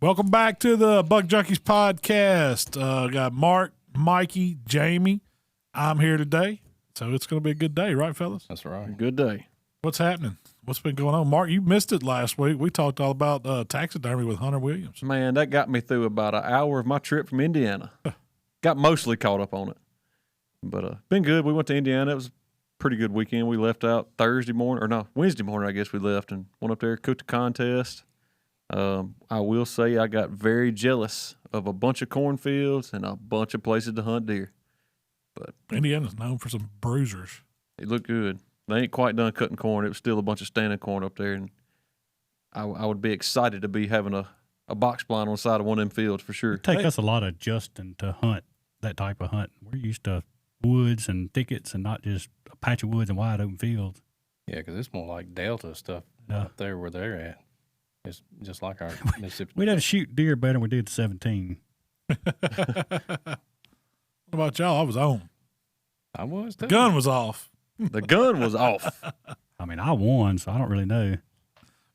Welcome back to the Buck Junkies podcast. Got Mark, Mikey, Jamie. I'm here today, so it's going to be a good day, right, fellas? That's right. Good day. What's happening? What's been going on? Mark, you missed it last week. We talked all about taxidermy with Hunter Williams. Man, that got me through about an hour of my trip from Indiana. Got mostly caught up on it. But been good. We went to Indiana. It was a pretty good weekend. We left out Wednesday morning, I guess we left and went up there, cooked a contest. I will say I got very jealous of a bunch of cornfields and a bunch of places to hunt deer. But Indiana's known for some bruisers. it looked good. They ain't quite done cutting corn. It was still a bunch of standing corn up there, and I would be excited to be having a box blind on the side of one of them fields for sure. It take us a lot of adjusting to hunt that type of hunt. We're used to woods and thickets and not just a patch of woods and wide open fields. Yeah, because it's more like Delta stuff up there where they're at. It's just like our Mississippi. We'd have to shoot deer better than we did the 17. What about y'all? I was on. I was too. Gun was off. The gun was off. I mean, I won, so I don't really know.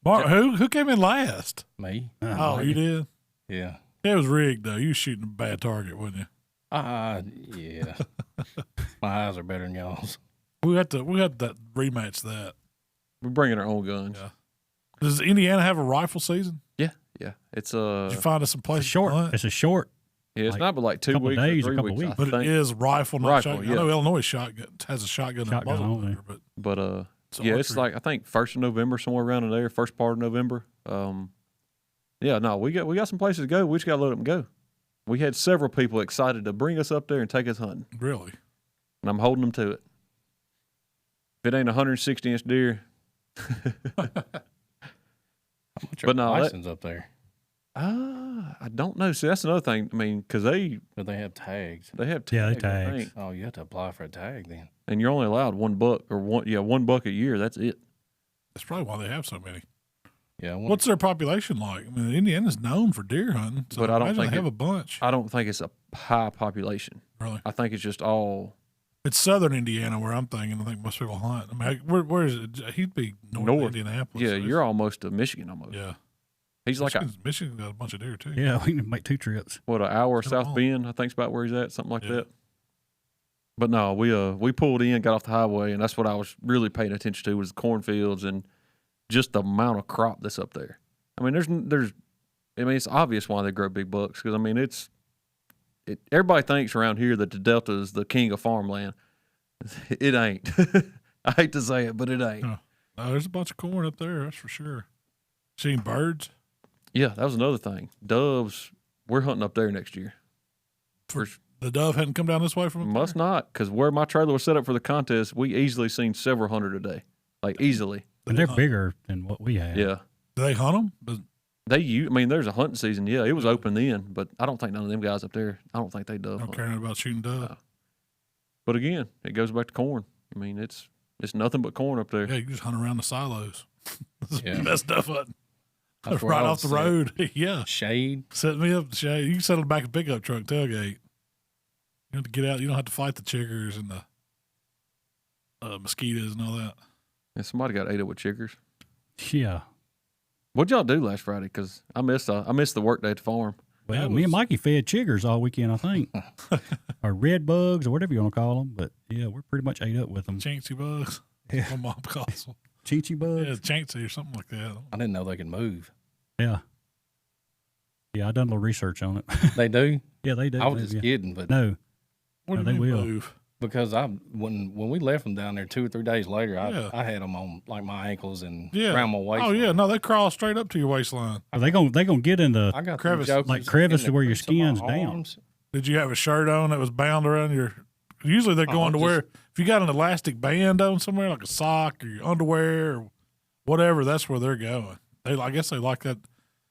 Mark, who came in last? Me. Oh, you did? Yeah. It was rigged, though. You was shooting a bad target, wasn't you? Yeah. My eyes are better than y'all's. We had to rematch that. We're bringing our own guns. Yeah. Does Indiana have a rifle season? Yeah. It's Did you find us some place Short. to hunt? It's a short. Yeah, it's Like, not but like 2 couple weeks days, or a 3 couple weeks. weeks. I But it think. is rifle, not Rifle, shotgun. yeah. I know Illinois has a shotgun and a Shotgun muzzle only. loader, but But it's yeah, it's archery. like I think 1st of November, somewhere around in there, first part of November. Yeah, no, we got some places to go. We just got to let them go. We had several people excited to bring us up there and take us hunting, Really? and I'm holding them to it. If it ain't a 160-inch deer, How much But are no, that- license up there? I don't know. See, that's another thing. I mean, because they Do they have tags? have Yeah, they tags, I tags. think, Oh, you have to apply for a tag then. and you're only allowed one buck one buck a year. That's it. That's probably why they have so many. Yeah. What's their population like? I mean, Indiana's known for deer hunting, so But I don't imagine think they have it- a bunch. I don't think it's a high population. Really? I think it's just all It's southern Indiana where I'm thinking. I think most people hunt. I mean, where is it? He'd be north. Indianapolis. Yeah, so you're almost to Michigan almost. yeah. He's like Michigan got a bunch of deer too. Yeah, we can make 2 trips. an hour Come South on. Bend, I think's about where he's at, something like Yeah. that. But no, we pulled in, got off the highway, and that's what I was really paying attention to was the cornfields and just the amount of crop that's up there. I mean, it's obvious why they grow big bucks because I mean everybody thinks around here that the Delta is the king of farmland. It ain't. I hate to say it, but it ain't. Huh. No, there's a bunch of corn up there. That's for sure. Seen birds? Yeah, that was another thing. Doves, we're hunting up there next year. The dove hadn't come down this way from up Must there? not, because where my trailer was set up for the contest, we easily seen several hundred a day, like easily. And they're bigger than what we have. Yeah, Do they hunt them? I mean, there's a hunting season. Yeah, it was open then, but I don't think none of them guys up there. I don't think they dove. Don't hunt. care about shooting dove. But again, it goes back to corn. I mean, it's nothing but corn up there. Yeah, you just hunt around the silos. That's Yeah. the best stuff hunting. That's where Right I off the was set. road. Yeah. Shade. Set me up in the shade. You can settle back a pickup truck tailgate. You don't have to get out. You don't have to fight the chiggers and the mosquitoes and all that. And somebody got ate up with chiggers. Yeah. What'd y'all do last Friday? Because I missed the work day at the farm. Well, That me and was- Mikey fed chiggers all weekend, I think. Or red bugs or whatever you want to call them. But, yeah, we're pretty much ate up with them. Chinksy bugs. Yeah. My mom calls them. Chinchy bugs. Yeah, Chinksy or something like that. I didn't know they could move. Yeah. Yeah, I done a little research on it. They do? Yeah, they do. I was move, just yeah. kidding, but No. What No, do you they mean will. move? because when we left them down there 2 or 3 days later, Yeah. I had them on like my ankles and Yeah. around my waist. Oh, yeah. No, they crawl straight up to your waistline. Are they gonna get in the I got Crevice- like crevice to where your skin's down. Arms. Did you have a shirt on that was bound around your? Usually they're going to just- where if you got an elastic band on somewhere like a sock or your underwear or whatever, that's where they're going. I guess they like that,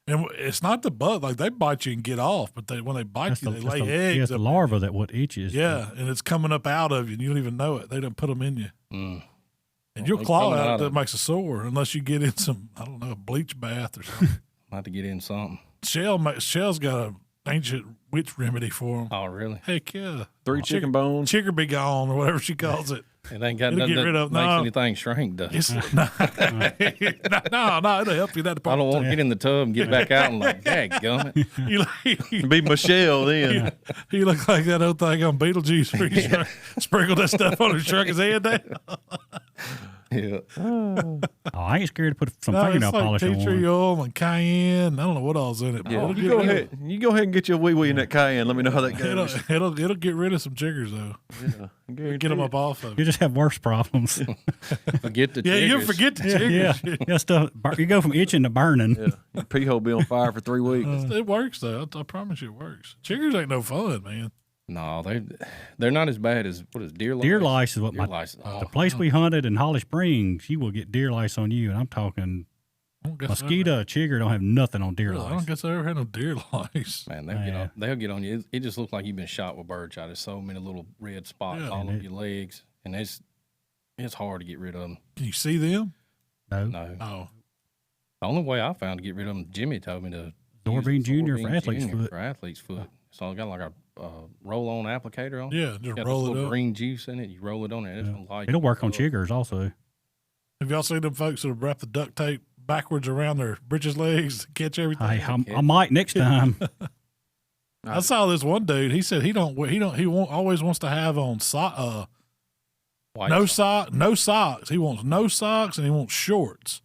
and it's not the butt like they bite you and get off, but when they bite That's you, the, they lay that's the, eggs. yeah, it's the up- larva that what itches. Yeah, and it's coming up out of you, and you don't even know it. They don't put them in you, Mm. and Well, you'll they claw coming out out that of- makes a sore unless you get in some a bleach bath or something. I had to get in something. Shell's got ancient witch remedy for them. Oh, really? Heck yeah. 3 chicken bones. Chigger be gone or whatever she calls it. It ain't got It'll nothing get rid that of- makes no. anything shrink, does it? It's, no, it'll help you that I don't department. want to get in the tub and get back out and like, dadgummit. You, Be Michelle then. he look like that old thing on Beetlejuice where he sprinkled that stuff on his truck his head down. Yeah. Oh, I ain't scared to put some No, it's fingernail like polish tea on. tree oil and cayenne. I don't know what all's in it. But Yeah, it'll you get go rid of- ahead. You go ahead and get your wee wee in that cayenne. Let me know how that goes. It'll get rid of some chiggers though. Yeah, Get them up off of You it. just have worse problems. Forget the Yeah, you'll chiggers. forget the yeah, chiggers. yeah. Stuff. You go from itching to burning. Yeah, your pee hole be on fire for 3 weeks. It works though. I promise you, it works. Chiggers ain't no fun, man. No, they're not as bad as what is deer lice? Deer lice is what Deer my lice. Oh, the place we hunted in Holly Springs. You will get deer lice on you, and I'm talking I don't guess mosquito, chigger don't have nothing on deer I lice. don't guess I ever had no deer lice. man, Yeah. they'll get on you. It just looks like you've been shot with birdshot. There's so many little red spots Yeah. all And over it- your legs, and it's hard to get rid of them. Can you see them? No, No, Oh, the only way I found to get rid of them, Jimmy told me to Zorbine use Junior Zorbine for athlete's Junior foot. For athlete's foot. So I got like a roll-on applicator on. yeah, just Got roll this it little up. green juice in it. You roll it on there. It's gonna light It'll you work on up. chiggers also. Have y'all seen them folks that have wrapped the duct tape backwards around their britches legs to catch everything? I might next time. I saw this one dude. He said he always wants to have on White no socks. no socks. He wants no socks and he wants shorts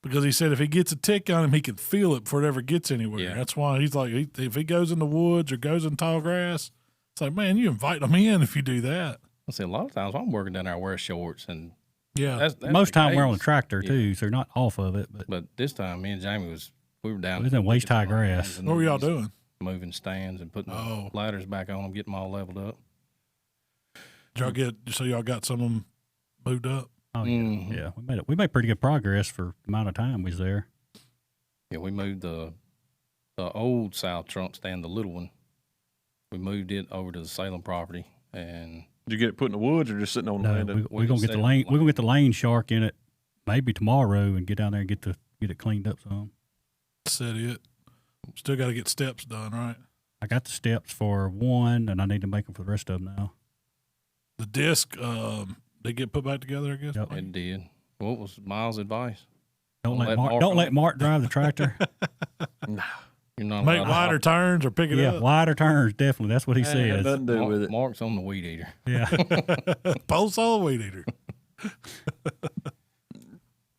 because he said if he gets a tick on him, he can feel it before it ever gets anywhere. Yeah. That's why he's like, if he goes in the woods or goes in tall grass, it's like, man, you invite them in if you do that. I see a lot of times I'm working down there, I wear shorts, and Yeah, that's Most the time we're on the case. tractor Yeah. too, so they're not off of it. But But this time, me and Jamie we were down. It was in waist-high picking some grass. lines and what were y'all these doing? Moving stands and putting Oh. the ladders back on them, getting them all leveled up. Did y'all get so y'all got some of them moved up? oh yeah, Mhm. yeah, we made pretty good progress for the amount of time we was there. Yeah, we moved the old South trunk stand, the little one. We moved it over to the Salem property, and Did you get it put in the woods or just sitting on the No, land? we're gonna get the lane. We're gonna get the lane shark in it maybe tomorrow and get down there and get it cleaned up some. Said it. Still got to get steps done, right? I got the steps for one, and I need to make them for the rest of them now. The disc, they get put back together, I guess. Yep. it did. What was Miles' advice? Don't Don't let let Mark. Mark Don't on let it. Mark drive the tractor. You're not Make allowed to wider hop. turns or pick it yeah, up. wider turns definitely. That's what he Had says. nothing to do with it. Mark's on the weed eater. Yeah, Pole saw weed eater.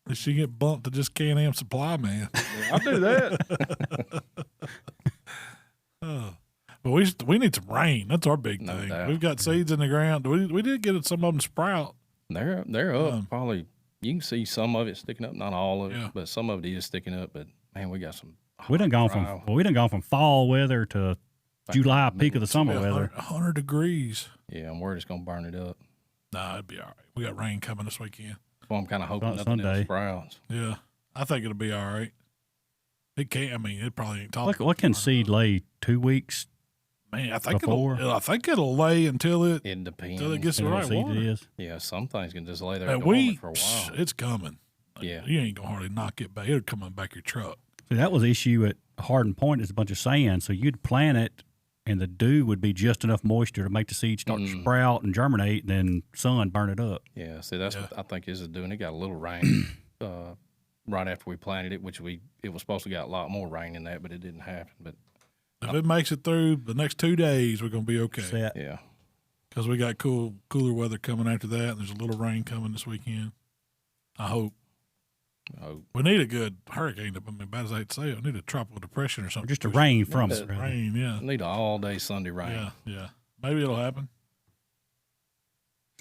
Did she get bumped to just Can-Am Supply Man? I'll do that. But we need some rain. That's our big No thing. doubt. We've got seeds in the ground. We did get some of them sprout. They're up probably. You can see some of it sticking up, not all of it, Yeah. but some of it is sticking up. But man, we got some. we done gone from dry- we done gone from fall weather to July peak of the summer Yeah, weather. 100 degrees. Yeah, I'm worried it's gonna burn it up. Nah, it'd be all right. We got rain coming this weekend. So I'm kind of hoping Not nothing Sunday. else sprouts. Yeah, I think it'll be all right. It can't. I mean, it probably ain't tall. What can seed lay 2 weeks? Man, I think before? it'll lay until it It depends. gets the Depending on right what seed water. it is. Yeah, some things can just lay there And dormant for a while. it's coming. Yeah. You ain't gonna hardly knock it back. It'll come on back your truck. See, that was the issue at Hardin Point. Is a bunch of sand, so you'd plant it, and the dew would be just enough moisture to make the seed start to sprout and germinate, and then sun burn it up. Yeah, see, that's what I think this is doing. It got a little rain right after we planted it, it was supposed to get a lot more rain than that, but it didn't happen. But If it makes it through the next 2 days, we're gonna be okay. Set. yeah, Because we got cooler weather coming after that. And there's a little rain coming this weekend. I hope. oh, We need a good hurricane. I mean, bad as I hate to say it, we need a tropical depression or Or something. just a rain from Just it. rather. Rain, yeah. I need an all day Sunday rain. Yeah, yeah. Maybe it'll happen.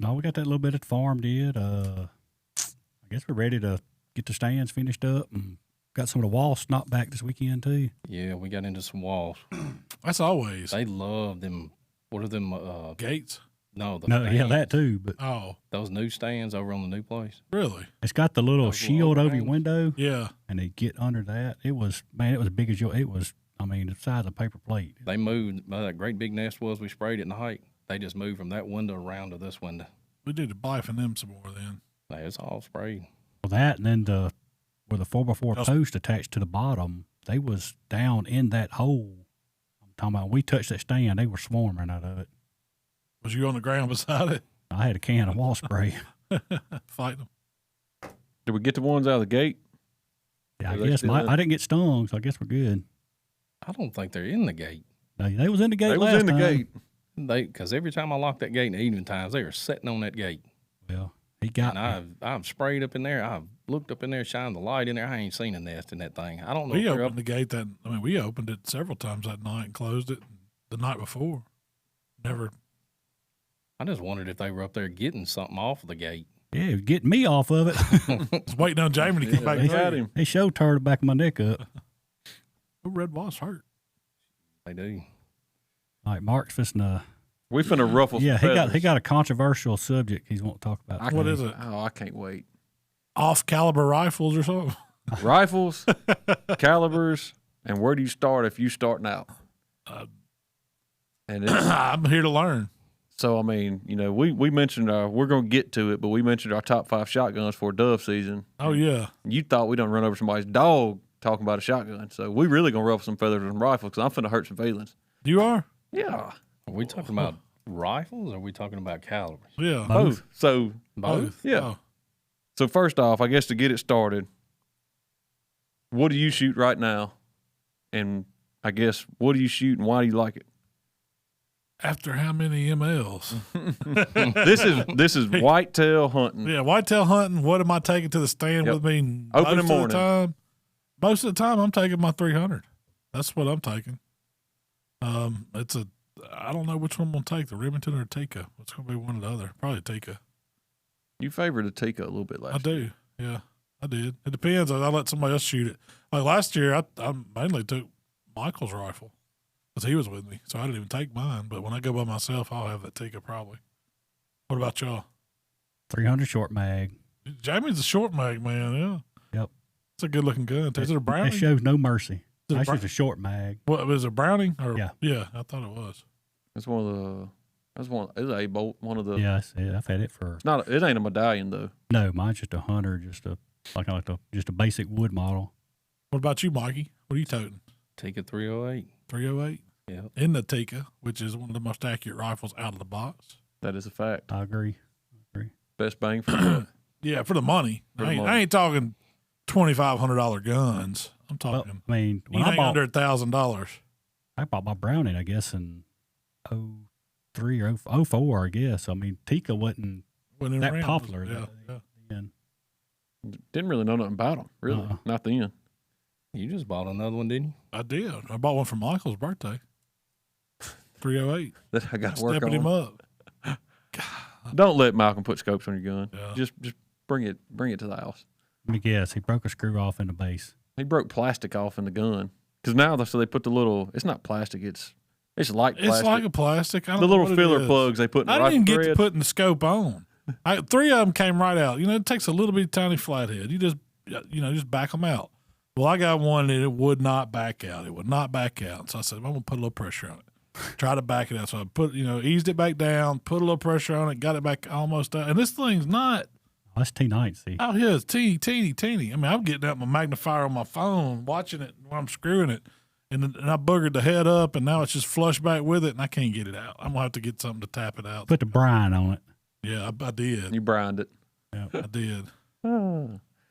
No, we got that little bit at the farm did. I guess we're ready to get the stands finished up and got some of the walls knocked back this weekend too. Yeah, we got into some walls. That's always They love them. What are them? gates. No, the No, yeah, stands. that too. But Oh, Those new stands over on the new place. really? it's got the little Those little shield over your overhangs? window, Yeah. and they get under that. It was big as your. It was. I mean, the size of a paper plate. They moved. That great big nest was. We sprayed it in the height. They just moved from that window around to this window. We need to buy from them some more then. Hey, it's all sprayed. Well, that and then where the 4x4 Just- post attached to the bottom, they was down in that hole. I'm talking about when we touched that stand, they were swarming out of it. Was you on the ground beside it? I had a can of wall spray. Fighting them. Did we get the ones out of the gate? Yeah, I Are they guess still in? I didn't get stung, so I guess we're good. I don't think they're in the gate. They was in the gate They was last in the time. gate. Because every time I lock that gate in the evening times, they are sitting on that gate. Well, he got And me. I've sprayed up in there. I've looked up in there, shined the light in there. I ain't seen a nest in that thing. I don't know. We if they're opened the gate we opened it several times that night and closed it the night before. Never. I just wondered if they were up there getting something off of the gate. Yeah, it was getting me off of it. Was waiting on Jamie to come back. They through. got him. They showed tore the back of my neck up. Oh, red wasp hurt. They do. All right, Mark's fixing to. We finna ruffle some Yeah, feathers. he got a controversial subject he's want to talk about. What today. is it? Oh, I can't wait. Off caliber rifles or something? Rifles, calibers, and where do you start if you starting out? And it's, I'm here to learn. so, I mean, you know, we mentioned we're going to get to it, but we mentioned our top 5 shotguns for dove season. Oh, yeah. You thought we done run over somebody's dog talking about a shotgun. So we really going to ruffle some feathers with some rifles because I'm finna hurt some feelings. You are? Yeah. Are we talking about rifles or are we talking about calibers? Yeah. Both. So, Both? yeah. Oh. So first off, I guess to get it started, what do you shoot right now? And I guess what do you shoot and why do you like it? After how many MLs? This is whitetail hunting. Yeah, whitetail hunting. What am I taking to the stand Yep. with me? Open most morning. of the time. Most of the time, I'm taking my 300. That's what I'm taking. I don't know which one I'm gonna take, the Remington or Tikka. It's gonna be one or the other. Probably Tikka. You favored the Tikka a little bit last I year. do. Yeah, I did. It depends. I let somebody else shoot it. Like last year, I mainly took Michael's rifle because he was with me, so I didn't even take mine. But when I go by myself, I'll have that Tikka probably. What about y'all? 300 short mag. Jamie's a short mag man. Yeah. Yep. It's a good looking gun. Is it a Browning? It shows no mercy. Is it a Actually, Brown- it's a short mag. What was it, Browning? Or, Yeah. Yeah, I thought it was. It's one of the. It's a bolt. One of the. Yeah, I've had it for. It's not. It ain't a medallion though. No, mine's just a hunter, just a basic wood model. What about you, Mikey? What are you toting? Tikka 308. 308? Yeah. In the Tikka, which is one of the most accurate rifles out of the box. That is a fact. I agree. Best bang for the buck. Yeah, for the money. For the money. I ain't talking $2,500 guns. I'm Well, talking I mean, when anything under $1,000. I bought my Browning, I guess, in 03 or 04, I guess. I mean, Tikka wasn't When it that ran, popular. Yeah, yeah. then. Didn't really know nothing about them. Really, not then. You just bought another one, didn't you? I did. I bought one for Michael's birthday. 308. That I got to work Stepping on. him up. Don't let Malcolm put scopes on your gun. Yeah. Just bring it to the house. Let me guess, he broke a screw off in the base. He broke plastic off in the gun because now they put the little. It's not plastic. It's like plastic. It's like a plastic. I don't the know little what it filler is. plugs they put in the I didn't rifle even get thread. to putting the scope on. 3 of them came right out. You know, it takes a little bit tiny flathead. You just back them out. Well, I got one that it would not back out. It would not back out. So I said, I'm going to put a little pressure on it. Try to back it out. So I eased it back down, put a little pressure on it, got it back almost out. And this thing's not, Oh, that's T9, see. out here, it's teeny. I mean, I'm getting out my magnifier on my phone, watching it while I'm screwing it. And I boogered the head up, and now it's just flush back with it, and I can't get it out. I'm going to have to get something to tap it out. Put the brine on it. Yeah, I did. You brined it. Yeah, I did.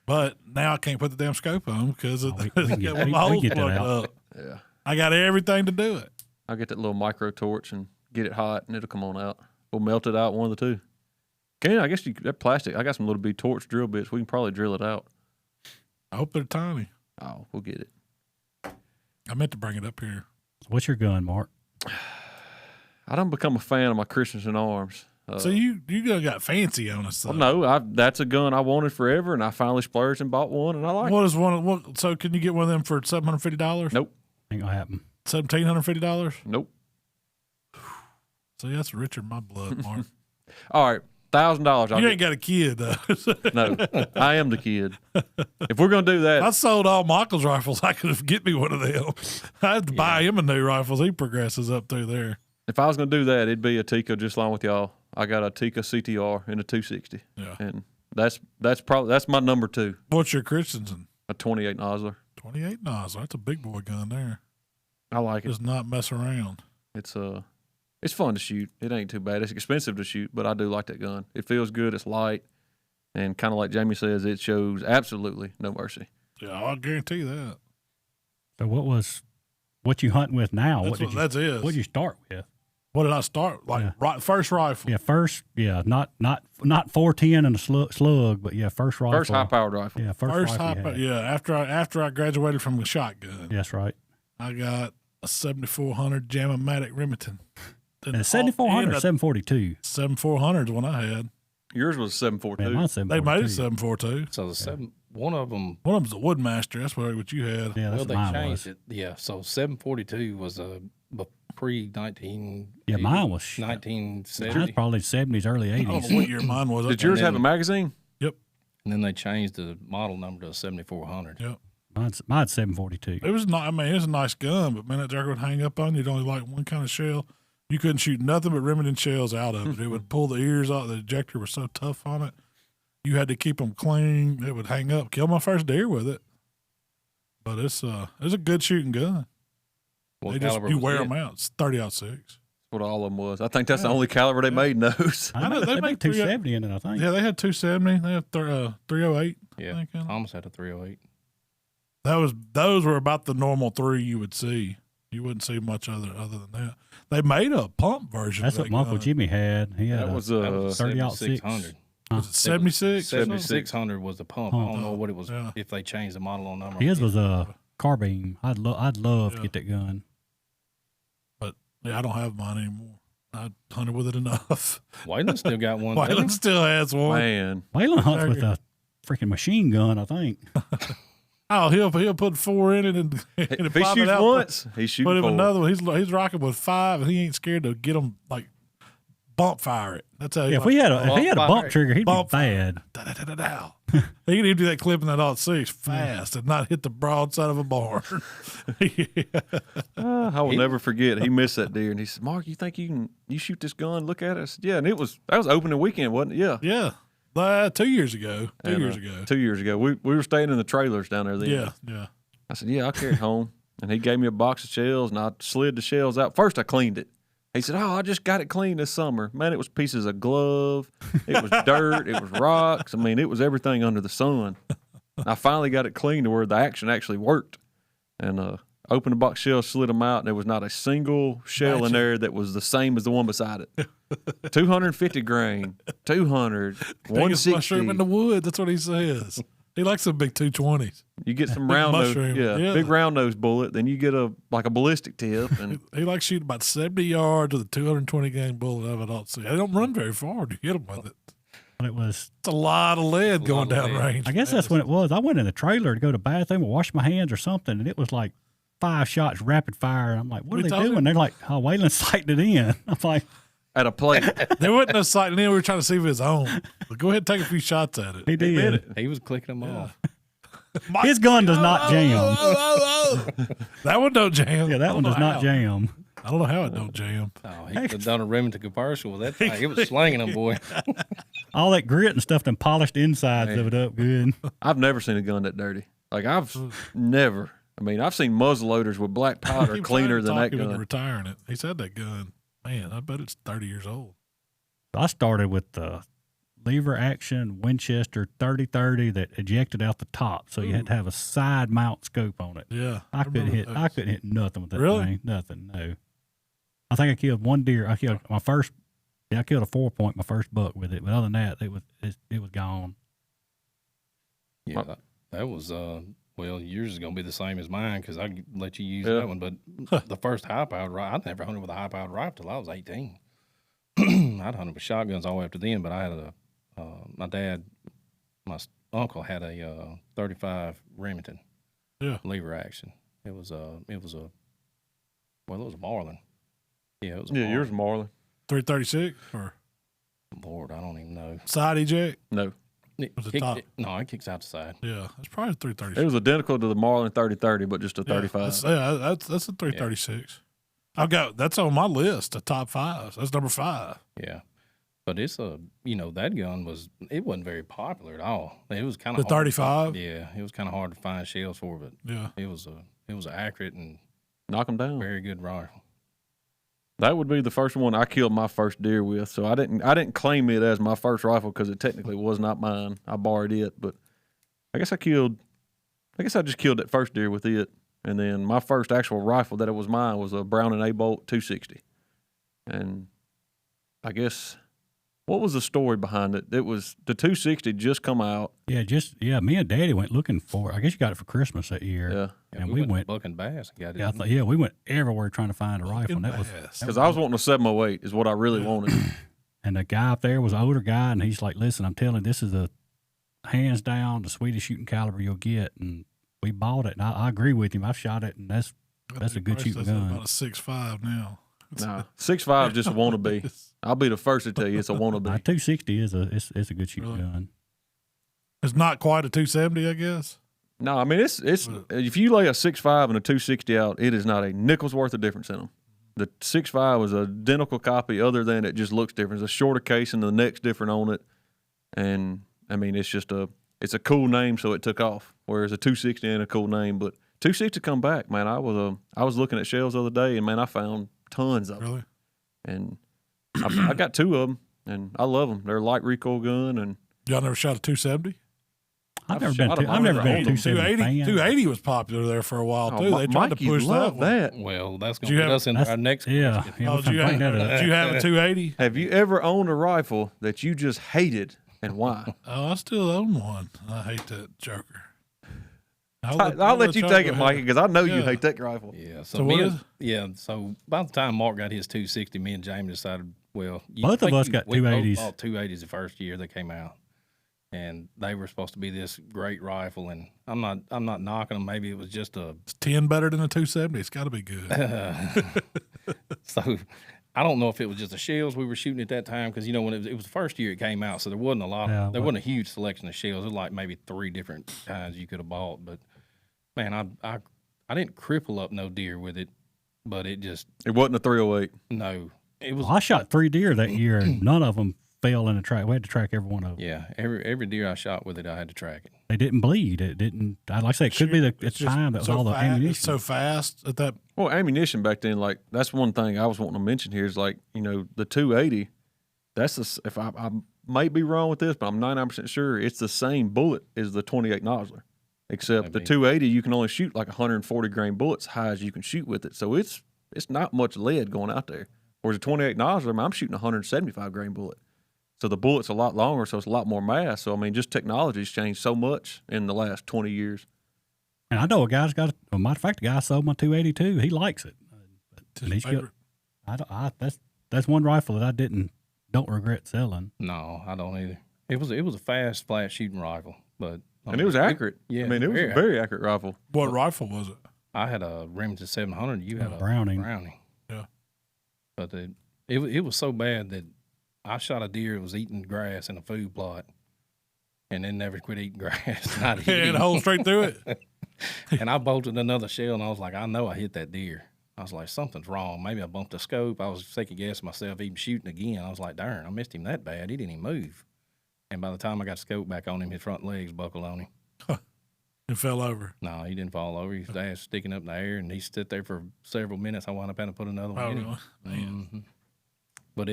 But now I can't put the damn scope on because Oh, we can get- my we holes get that plugged out. up. Yeah. I got everything to do it. I'll get that little micro torch and get it hot, and it'll come on out. We'll melt it out, one of the two. I guess that plastic. I got some little torch drill bits. We can probably drill it out. I hope they're tiny. Oh, we'll get it. I meant to bring it up here. What's your gun, Mark? I don't become a fan of my Christensen arms. So you done got fancy on us. Though. Well, no, that's a gun I wanted forever, and I finally splurged and bought one, and I like it. What is one? What? So can you get one of them for $750? Nope. Ain't gonna happen. $1,750. Nope. See, that's richer than my blood, Mark. All right, $1,000. You ain't got a kid though. No, I am the kid. If we're gonna do that, I sold all Michael's rifles. I could have get me one of them. I had to buy him a new rifle. He progresses up through there. if I was gonna do that, it'd be a Tikka just along with y'all. I got a Tikka CTR and a 260. Yeah. And that's my number 2. What's your Christensen? A 28 Nosler. 28 nozzle. That's a big boy gun there. I like it. Does not mess around. It's fun to shoot. It ain't too bad. It's expensive to shoot, but I do like that gun. It feels good. It's light, and kind of like Jamie says, it shows absolutely no mercy. Yeah, I'll guarantee that. So what you hunting with now? That's it. What did you start with? What did I start? First rifle. Yeah, first. Yeah, not 410 and a slug, but yeah, first rifle. First high-powered rifle. Yeah, First rifle. high. Yeah, after I graduated from the shotgun. That's right. I got a 7400 Jam-O-Matic Remington. And 7400 or 742? 7400 is one I had. Yours was 742. Man, They made it 742. So one of them. One of them's a Woodmaster. That's what you had. Yeah, that's Well, they what mine changed was. it. Yeah, so 742 was a pre-19. Yeah, mine was 1970. Mine's probably 70s, early I don't 80s. know what year mine was. Did yours have a magazine? Yep. And then they changed the model number to 7400. Yep. Mine's 742. It was not. I mean, it was a nice gun, but man, that joker would hang up on you. You'd only like one kind of shell. You couldn't shoot nothing but Remington shells out of it. It would pull the ears out. The ejector was so tough on it. You had to keep them clean. It would hang up. Killed my first deer with it. But it's a good shooting gun. What You caliber wear was them out. It's 30-06. That's what all of them was. I think that's the only caliber they made in those. I know they they make make 270 in it, I think. Yeah, they had 270. They had 308. Yeah, I think, Thomas had a 308. those were about the normal 3 you would see. You wouldn't see much other than that. They made a pump version. That's of what that my Uncle gun. Jimmy had. He had That a was 7600. Was it 76? 7600 was the pump. I don't know what it was. Yeah. If they changed the model on number. his was a carbine. I'd love to get that gun. But yeah, I don't have mine anymore. I hunted with it enough. Whelen still got one. Whelen still has one. Man, Whelen hunts with a freaking machine gun, I think. Oh, he'll put 4 in it and if he pop it shoots out, once, he's shooting put him 4. another one. He's rocking with 5, and he ain't scared to get them like bump fire it. That's how. Yeah, if he had a bump trigger, he'd Bump be bad. Da-da-da-da-da. He can even do that clip in that .6 fast and not hit the broadside of a barn. I will never forget. He missed that deer, and he said, "Mark, you think you shoot this gun? Look at it." I said, "Yeah." And that was opening weekend, wasn't it? Yeah. Yeah. 2 years ago. 2 years ago. 2 years ago, we were staying in the trailers down there then. Yeah, yeah. I said, "Yeah, I'll carry it home." And he gave me a box of shells, and I slid the shells out. First, I cleaned it. He said, "Oh, I just got it cleaned this summer." Man, it was pieces of glove. It was dirt. It was rocks. I mean, it was everything under the sun. I finally got it clean to where the action actually worked. And opened the box shells, slid them out, and there was not a single shell in there that was the same as the one beside it. 250 grain, 200, Biggest 160. mushroom in the woods. That's what he says. He likes some big 220s. You get some Big round nose, mushroom. Yeah. big round nose bullet. Then you get a ballistic tip, and He likes shooting about 70 yards with a 220 grain bullet out of it. They don't run very far to hit them with it. But it was, It's a lot of lead going down range. I guess that's when it was. I went in the trailer to go to the bathroom or wash my hands or something, and it was like 5 shots rapid fire. And I'm like, what We are they told doing? him. They're like, oh, Whalen's sighting it in. I'm like, at a plate. There wasn't no sight in there. We were trying to see if it was on. But go ahead and take a few shots at it. he did. He was clicking them off. His gun does not jam. That one don't jam. Yeah, that one does not jam. I don't know how it don't jam. Oh, he could have done a Remington commercial with that thing. It was slanging them, boy. All that grit and stuff, them polished insides of it up good. I've never seen a gun that dirty. Like I've never. I mean, I've seen muzzle loaders with black powder He was cleaner trying to than talk that him into gun. retiring it. He said that gun. Man, I bet it's 30 years old. I started with the lever action Winchester 30-30 that ejected out the top, so you had to have a side mount scope on it. Yeah. I couldn't remember hit nothing with that Really? thing. Nothing. No. I think I killed one deer. I killed my first. Yeah, I killed a 4-point my first buck with it. But other than that, it was gone. Yeah, that was well, yours is gonna be the same as mine because I let you use Yeah. that one. But the first high-powered rifle, I never hunted with a high-powered rifle till I was 18. I'd hunted with shotguns all the way up to then, but I had my uncle had a 35 Remington. Yeah. Lever action. It was a Marlin. Yeah, it was. A Yeah, Marlin. yours Marlin. 336 or Lord, I don't even know. side eject? No, Was it top? No, it kicks out the side. Yeah. It's probably a 336. it was identical to the Marlin 30-30, but just a 35. That's a 336. I've got that's on my list of top 5s. That's number 5. Yeah. But it's that gun wasn't very popular at all. It was kind of The 35? Yeah, it was kind of hard to find shells for, but Yeah. it was accurate and knock them down. Very good rifle. That would be the first one I killed my first deer with. So I didn't claim it as my first rifle because it technically was not mine. I borrowed it, but I guess I just killed that first deer with it. And then my first actual rifle that it was mine was a Browning A-Bolt 260. And I guess, what was the story behind it? It was the 260 just come out. Yeah, me and Daddy went looking for it. I guess you got it for Christmas that year. Yeah. And we went to Buck and Bass and got it. Yeah, we went everywhere trying to find a rifle. And that was because I was wanting a 708 is what I really wanted. And the guy up there was an older guy, and he's like, "Listen, I'm telling you, this is the hands down the sweetest shooting caliber you'll get." And we bought it, and I agree with him. I've shot it, and that's a good shooting gun. About a 6.5 now. No, 6.5 just a wannabe. I'll be the first to tell you it's a wannabe. 260 is a good shooting gun. It's not quite a 270, I guess. No, I mean it's if you lay a 6.5 and a 260 out, it is not a nickel's worth of difference in them. The 6.5 was an identical copy, other than it just looks different. It's a shorter case and the neck's different on it, and I mean it's a cool name, so it took off. Whereas a 260 ain't a cool name, but 260 come back, man. I was looking at shells the other day, and man, I found tons of them. Really? And I got 2 of them, and I love them. They're a light recoil gun, and Y'all never shot a 270? I've never been a 270 fan. 280 was popular there for a while too. They tried Mikey to push that one. that. Well, that's going to put us into our next Yeah. question. Yeah, Did you have a 280? Have you ever owned a rifle that you just hated, and why? Oh, I still own one. I hate that joker. I'll let you take it, Mikey, because I know you hate that rifle. Yeah. So what is So by the time Mark got his 260, me and Jamie decided, well, Both of us got we both 280s. bought 280s the first year they came out, and they were supposed to be this great rifle. And I'm not knocking them. Maybe it was just a It's 10 better than the 270. It's got to be good. so. I don't know if it was just the shells we were shooting at that time, because when it was the first year it came out, so there wasn't a lot. There wasn't a huge selection of shells. There was like maybe 3 different kinds you could have bought. But man, I didn't cripple up no deer with it, but it wasn't a 308. No, it was. Well, I shot 3 deer that year, and none of them fell in the track. We had to track every one of them. Yeah, every deer I shot with it, I had to track it. They didn't bleed. It didn't. Like I say, it could be the time that was all the ammunition. It's so fast at that. Well, ammunition back then, like that's one thing I was wanting to mention here is like the 280. That's if I might be wrong with this, but I'm 99% sure it's the same bullet as the 28 Nosler, except the 280 you can only shoot like 140 grain bullets high as you can shoot with it. So it's not much lead going out there. Whereas a 28 Nosler, I'm shooting 175 grain bullet. So the bullet's a lot longer, so it's a lot more mass. So, I mean, just technology's changed so much in the last 20 years. And I know a guy's got, matter of fact, the guy sold my 282. He likes it. And he's got, that's one rifle that I don't regret selling. No, I don't either. It was a fast, flat shooting rifle, but it was accurate. Yeah, I mean, it was a very accurate rifle. What rifle was it? I had a Remington 700. You had a Browning. Yeah. But it was so bad that I shot a deer that was eating grass in a food plot, and then never quit eating grass. And a hole straight through it. And I bolted another shell, and I was like, I know I hit that deer. I was like, something's wrong. Maybe I bumped the scope. I was second guessing myself, even shooting again. I was like, darn, I missed him that bad. He didn't even move. And by the time I got the scope back on him, his front legs buckled on him. It fell over. No, he didn't fall over. His ass sticking up in the air, and he stood there for several minutes. I wound up having to put another one in him. Mm-hmm. But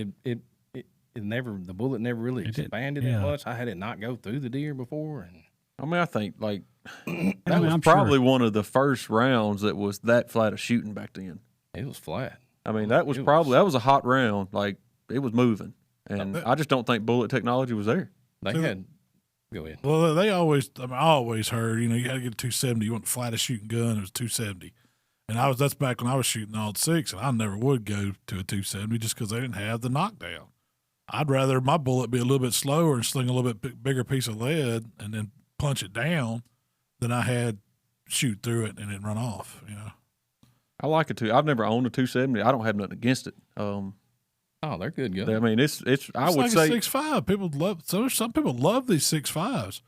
the bullet never really expanded that much. I had it not go through the deer before, and I mean, I think like that was probably one of the first rounds that was that flat of shooting back then. It was flat. I mean, that was a hot round. Like it was moving, and I just don't think bullet technology was there. Go ahead. Well, I always heard, you got to get a 270. You want the flattest shooting gun, it was 270. And that's back when I was shooting all 6, and I never would go to a 270 just because they didn't have the knockdown. I'd rather my bullet be a little bit slower and sling a little bit bigger piece of lead and then punch it down than I had shoot through it and it run off, I like it too. I've never owned a 270. I don't have nothing against it. Oh, they're good guns. I mean, it's I would like say a 6.5. People love some people love these 6.5s,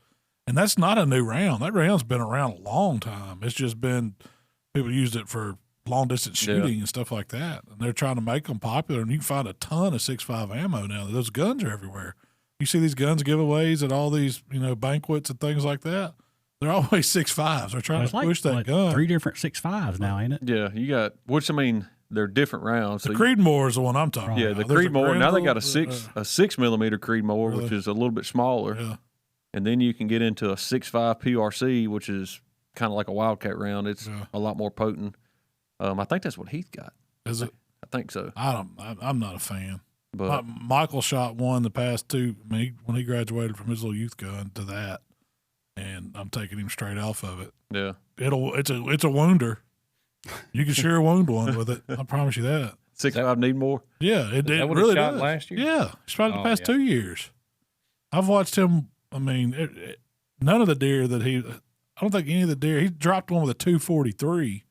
and that's not a new round. That round's been around a long time. It's just been people used it for long distance shooting and stuff like that, and they're trying to make them popular. And you can find a ton of 6.5 ammo now. Those guns are everywhere. You see these guns giveaways at all these banquets and things like that. They're always 6.5s. They're trying Well, to it's push like, that gun. 3 different 6.5s now, ain't it? Yeah, you got, which I mean, they're different rounds. The So Creedmoor is the one I'm talking yeah, about. the There's Creedmoor. Now they got a Grenville, 6 millimeter Creedmoor, Really? which is a little bit smaller. Yeah. And then you can get into a 6.5 PRC, which is kind of like a Wildcat round. It's Yeah. a lot more potent. I think that's what Heath got. Is it? I think so. I'm not a fan. But Michael shot one the past 2. I mean, when he graduated from his little youth gun to that, and I'm taking him straight off of it. yeah, It's a wounder. You can sure wound one with it. I promise you that. 6.5 need more. Yeah, it that what really he shot does. last year? Yeah, he's shot it the Oh, past yeah. 2 years. I've watched him. I mean, none of the deer that I don't think any of the deer. He dropped one with a 243.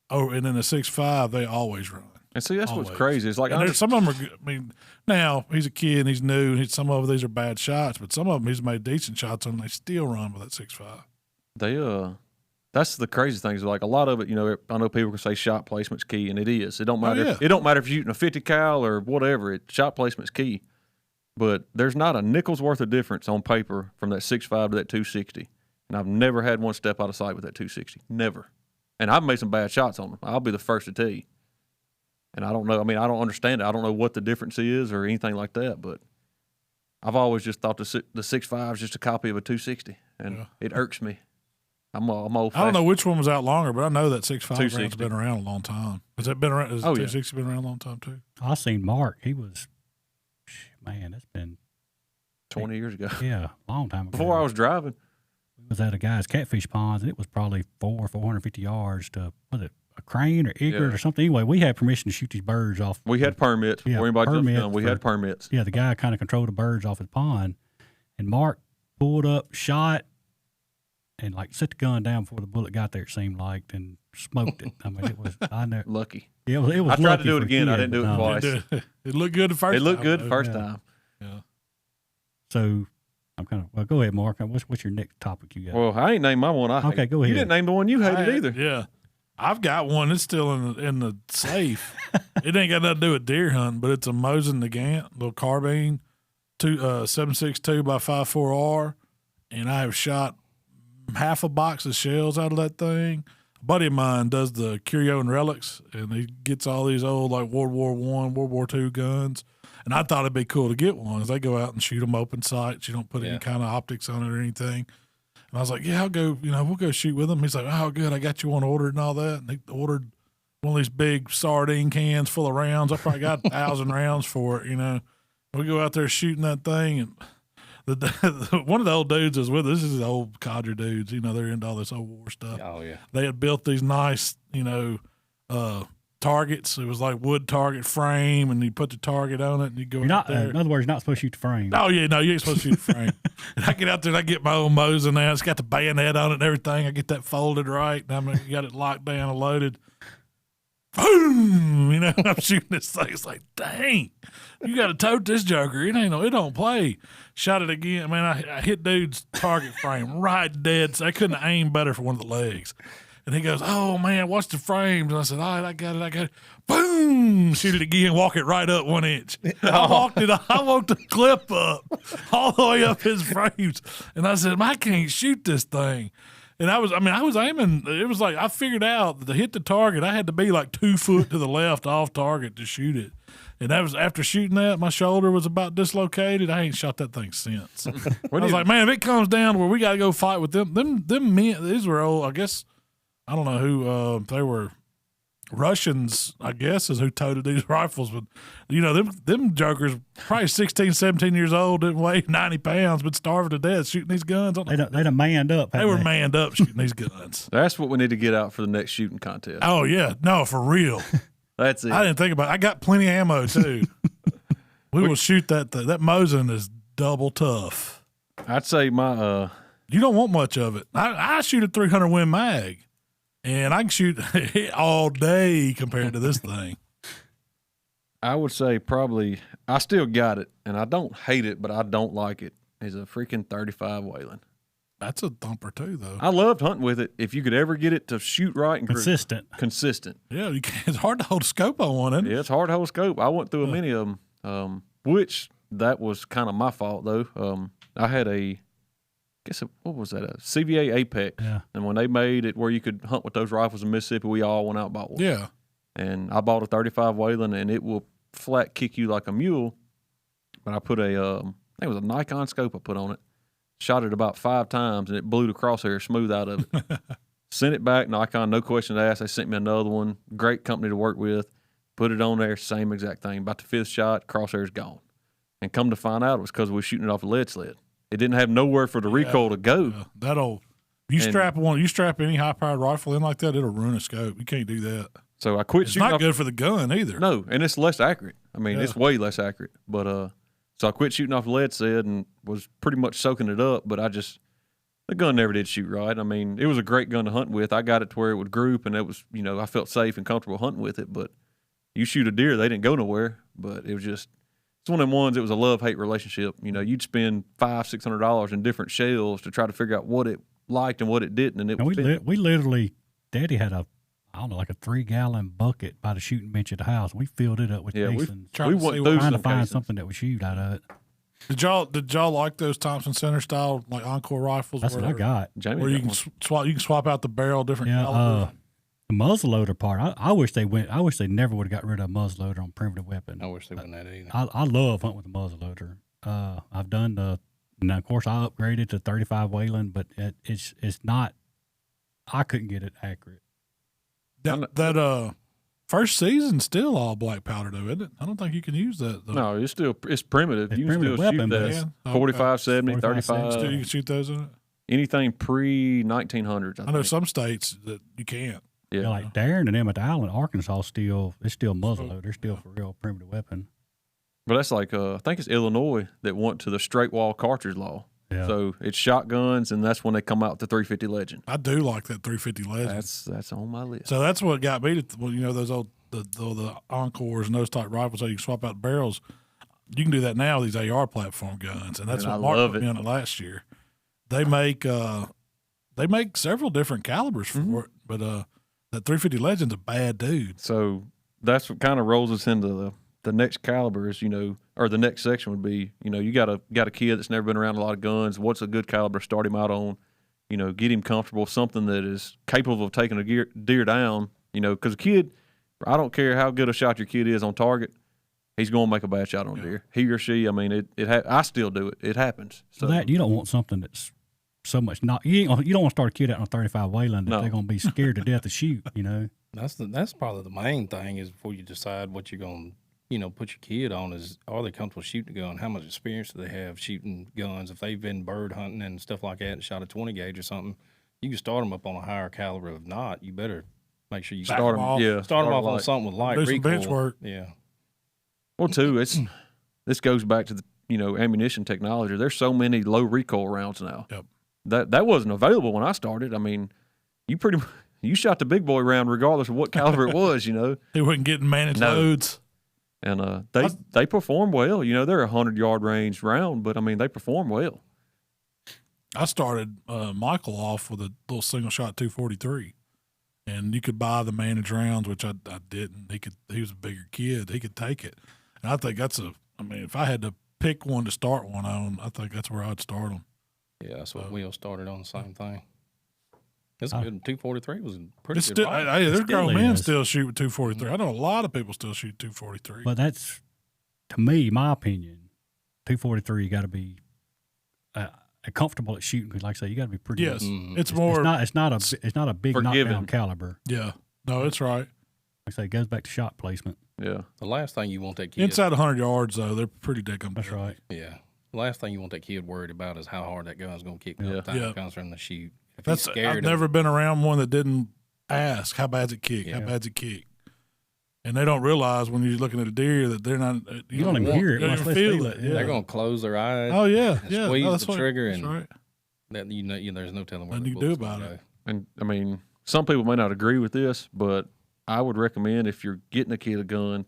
Oh, and then a 6.5. They always run. And see, that's what's Always. crazy. It's like And there's some of them are. I mean, now he's a kid and he's new. And some of these are bad shots, but some of them he's made decent shots on. And they still run with that 6.5. That's the crazy thing is like a lot of it. You know, I know people can say shot placement's key, and it is. It don't matter. yeah. It don't matter if you're shooting a 50 cal or whatever. Shot placement's key. But there's not a nickel's worth of difference on paper from that 6.5 to that 260. And I've never had one step out of sight with that 260. Never. And I've made some bad shots on them. I'll be the first to tell you. And I don't know. I mean, I don't understand it. I don't know what the difference is or anything like that. But I've always just thought the 6.5 is just a copy of a 260, and it irks me. I'm old. I don't know which one was out longer, but I know that 6.5 round's 260. been around a long time. Has it been around? Has Oh, yeah. 260 been around a long time too? I seen Mark. He was, man, it's been 20 years ago. a long time ago. Before I was driving. We was at a guy's catfish ponds, and it was probably 450 yards to a crane or egret or something. Anyway, we had permission to shoot these birds off. We had permits before anybody jumped the gun. We had permits. Yeah, the guy kind of controlled the birds off his pond, and Mark pulled up, shot, and like set the gun down before the bullet got there. It seemed like, and smoked it. I mean, it was Lucky. Yeah, it was. I tried to do it lucky for a again. I kid, didn't do it but, twice. It looked good the first time. It looked good the though. first Yeah. time. Yeah. So I'm kind of well. Go ahead, Mark. What's your next topic you got? Well, I ain't named my one. I hate. Okay, go ahead. You didn't name the one you hated either. Yeah. I've got one. It's still in the safe. It ain't got nothing to do with deer hunting, but it's a Mosin-Nagant, little carbine, 7.62 by 5.4R, and I have shot half a box of shells out of that thing. A buddy of mine does the curio and relics, and he gets all these old like World War I, World War II guns. And I thought it'd be cool to get one. As they go out and shoot them open sights, you don't put any kind of optics on it or anything. And I was like, yeah, I'll go, we'll go shoot with him. He's like, oh, good, I got you one ordered and all that. And he ordered one of these big sardine cans full of rounds. I probably got 1,000 rounds for it, We go out there shooting that thing, and one of the old dudes is with us. This is the old codger dudes, they're into all this old war stuff. Oh, yeah. They had built these nice, targets. It was like wood target frame, and you put the target on it, and you go out there. In other words, you're not supposed to shoot the frame. Oh, yeah, no, you ain't supposed to shoot the frame. And I get out there and I get my own Mosin now. It's got the bayonet on it and everything. I get that folded right, and I got it locked down and loaded. Boom! I'm shooting this thing. It's like, dang, you got to tote this joker. It don't play. Shot it again. Man, I hit dude's target frame right dead. So I couldn't aim better for one of the legs. And he goes, oh, man, watch the frames. And I said, all right, I got it. Boom! Shoot it again, walk it right up 1 inch. I walked the clip up all the way up his frames. And I said, I can't shoot this thing. And I was aiming. It was like I figured out that to hit the target, I had to be like 2 foot to the left off target to shoot it. And that was after shooting that, my shoulder was about dislocated. I ain't shot that thing since. I was like, man, if it comes down to where we got to go fight with them men, these were old, I guess, I don't know who, they were Russians, I guess, is who toted these rifles. But, them jokers, probably 16, 17 years old, didn't weigh 90 pounds, but starving to death shooting these guns. They done manned up. They were manned up shooting these guns. That's what we need to get out for the next shooting contest. Oh, yeah. No, for real. That's it. I didn't think about it. I got plenty of ammo, too. We will shoot that. That Mosin is double tough. I'd say my You don't want much of it. I shoot a 300 Win mag, and I can shoot it all day compared to this thing. I would say probably I still got it, and I don't hate it, but I don't like it. Is a freaking 35 Whelen. That's a thumper too, though. I loved hunting with it. If you could ever get it to shoot right and consistent. Yeah, you can't, it's hard to hold a scope on one, isn't it? Yeah, it's hard to hold a scope. I went through many of them, which that was kind of my fault though. I had a what was that? A CVA Apex. Yeah. And when they made it where you could hunt with those rifles in Mississippi, we all went out and bought one. Yeah. And I bought a 35 Whelen, and it will flat kick you like a mule. But I put I think it was a Nikon scope I put on it. Shot it about 5 times, and it blew the crosshair smooth out of it. Sent it back, Nikon, no question asked. They sent me another one. Great company to work with. Put it on there, same exact thing. About the 5th shot, crosshair's gone. And come to find out, it was because we were shooting it off a lead sled. It didn't have nowhere for the recoil to go. Yeah. You strap any high-powered rifle in like that, it'll ruin a scope. You can't do that. So I quit shooting. It's not good for the gun either. No, and it's less accurate. I mean, it's way less accurate. But so I quit shooting off lead sled and was pretty much soaking it up. But the gun never did shoot right. I mean, it was a great gun to hunt with. I got it to where it would group, and it was, I felt safe and comfortable hunting with it. But you shoot a deer, they didn't go nowhere. But it was just, it's one of them ones. It was a love-hate relationship. You'd spend $500-$600 in different shells to try to figure out what it liked and what it didn't, and it was we literally, Daddy had like a 3-gallon bucket by the shooting bench at the house. We filled it up with casings. We went trying to find something that would shoot out of it. Did y'all like those Thompson Center style like Encore rifles? That's what I got. Jamie, where you can swap out the barrel different calibers. The muzzleloader part. I wish they never would have got rid of a muzzleloader on primitive weapon. I wish they wouldn't have either. I love hunting with a muzzleloader. I've done now of course I upgraded to 35 Whelen, but it's not. I couldn't get it accurate. That first season's still all black powder though, isn't it? I don't think you can use that. No, it's primitive. You can still weapon, shoot that. 45, 70, 35. Still, you can shoot those in it. Anything pre-1900s. I know some states that you can't. Yeah, like Darren and them at the island, Arkansas, it's still muzzleloader. They're still for real primitive weapon. But that's like I think it's Illinois that went to the straight wall cartridge law. Yeah. So it's shotguns, and that's when they come out with the 350 Legend. I do like that 350 Legend. That's on my list. So that's what got me to those old the Encores and those type rifles, so you can swap out barrels. You can do that now with these AR platform guns, and that's what Mark put me on it last year. They make several different calibers for it, but that 350 Legend's a bad dude. So that's what kind of rolls us into the next caliber is, or the next section would be, you got a kid that's never been around a lot of guns. What's a good caliber to start him out on? Get him comfortable, something that is capable of taking a deer down. Because a kid, I don't care how good a shot your kid is on target, he's going to make a bad shot on deer. He or she, I mean, I still do it. It happens. So that you don't want something that's so much you don't want to start a kid out on a 35 Whelen that they're going to be scared to death to shoot. That's probably the main thing is before you decide what you're going to put your kid on is, are they comfortable shooting a gun? How much experience do they have shooting guns? If they've been bird hunting and stuff like that and shot a 20 gauge or something, you can start them up on a higher caliber. If not, you better make sure you start them off on something with light recoil. Bench work. Yeah. Well, too, this goes back to the ammunition technology. There's so many low recoil rounds now. Yep. That wasn't available when I started. I mean, you shot the big boy round regardless of what caliber it was. He wasn't getting managed loads. And they perform well. They're a 100-yard range round, but I mean they perform well. I started Michael off with a little single shot 243, and you could buy the managed rounds, which I didn't. He was a bigger kid. He could take it, and I think if I had to pick one to start one on, I think that's where I'd start them. Yeah, that's what Will started on, the same thing. It's good. 243 was pretty good. There's grown men still shoot with 243. I know a lot of people still shoot 243. But that's, to me, my opinion, 243, you got to be comfortable at shooting. Because, like I say, you got to be pretty. Yes, it's more. It's not a big knockdown caliber. Yeah, no, it's right. Like I say, it goes back to shot placement. Yeah. The last thing you want that kid inside 100 yards though, they're pretty dick'em. That's right. Yeah. The last thing you want that kid worried about is how hard that gun's going to kick the time it comes from the shoot. I've never been around one that didn't ask how bad's it kick, how bad's it kick, and they don't realize when you're looking at a deer that they're not. You don't even hear it. You don't even feel it. Yeah. They're going to close their eyes. Oh yeah, squeeze the trigger, and right. that there's no telling what you do about it. And I mean, some people may not agree with this, but I would recommend if you're getting a kid a gun,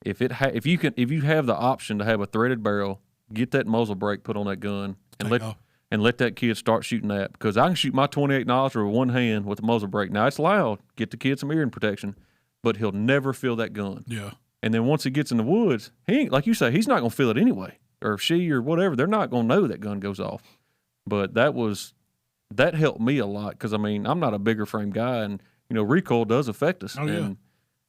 if you have the option to have a threaded barrel, get that muzzle brake put on that gun and let that kid start shooting that, because I can shoot my 28 Nozzler with one hand with a muzzle brake. Now it's loud, get the kid some hearing protection, but he'll never feel that gun. Yeah. And then once he gets in the woods, he ain't, like you say, he's not gonna feel it anyway, or she or whatever. They're not gonna know that gun goes off. But that helped me a lot because, I mean, I'm not a bigger frame guy, and, you know, recoil does affect us. Oh, yeah. And,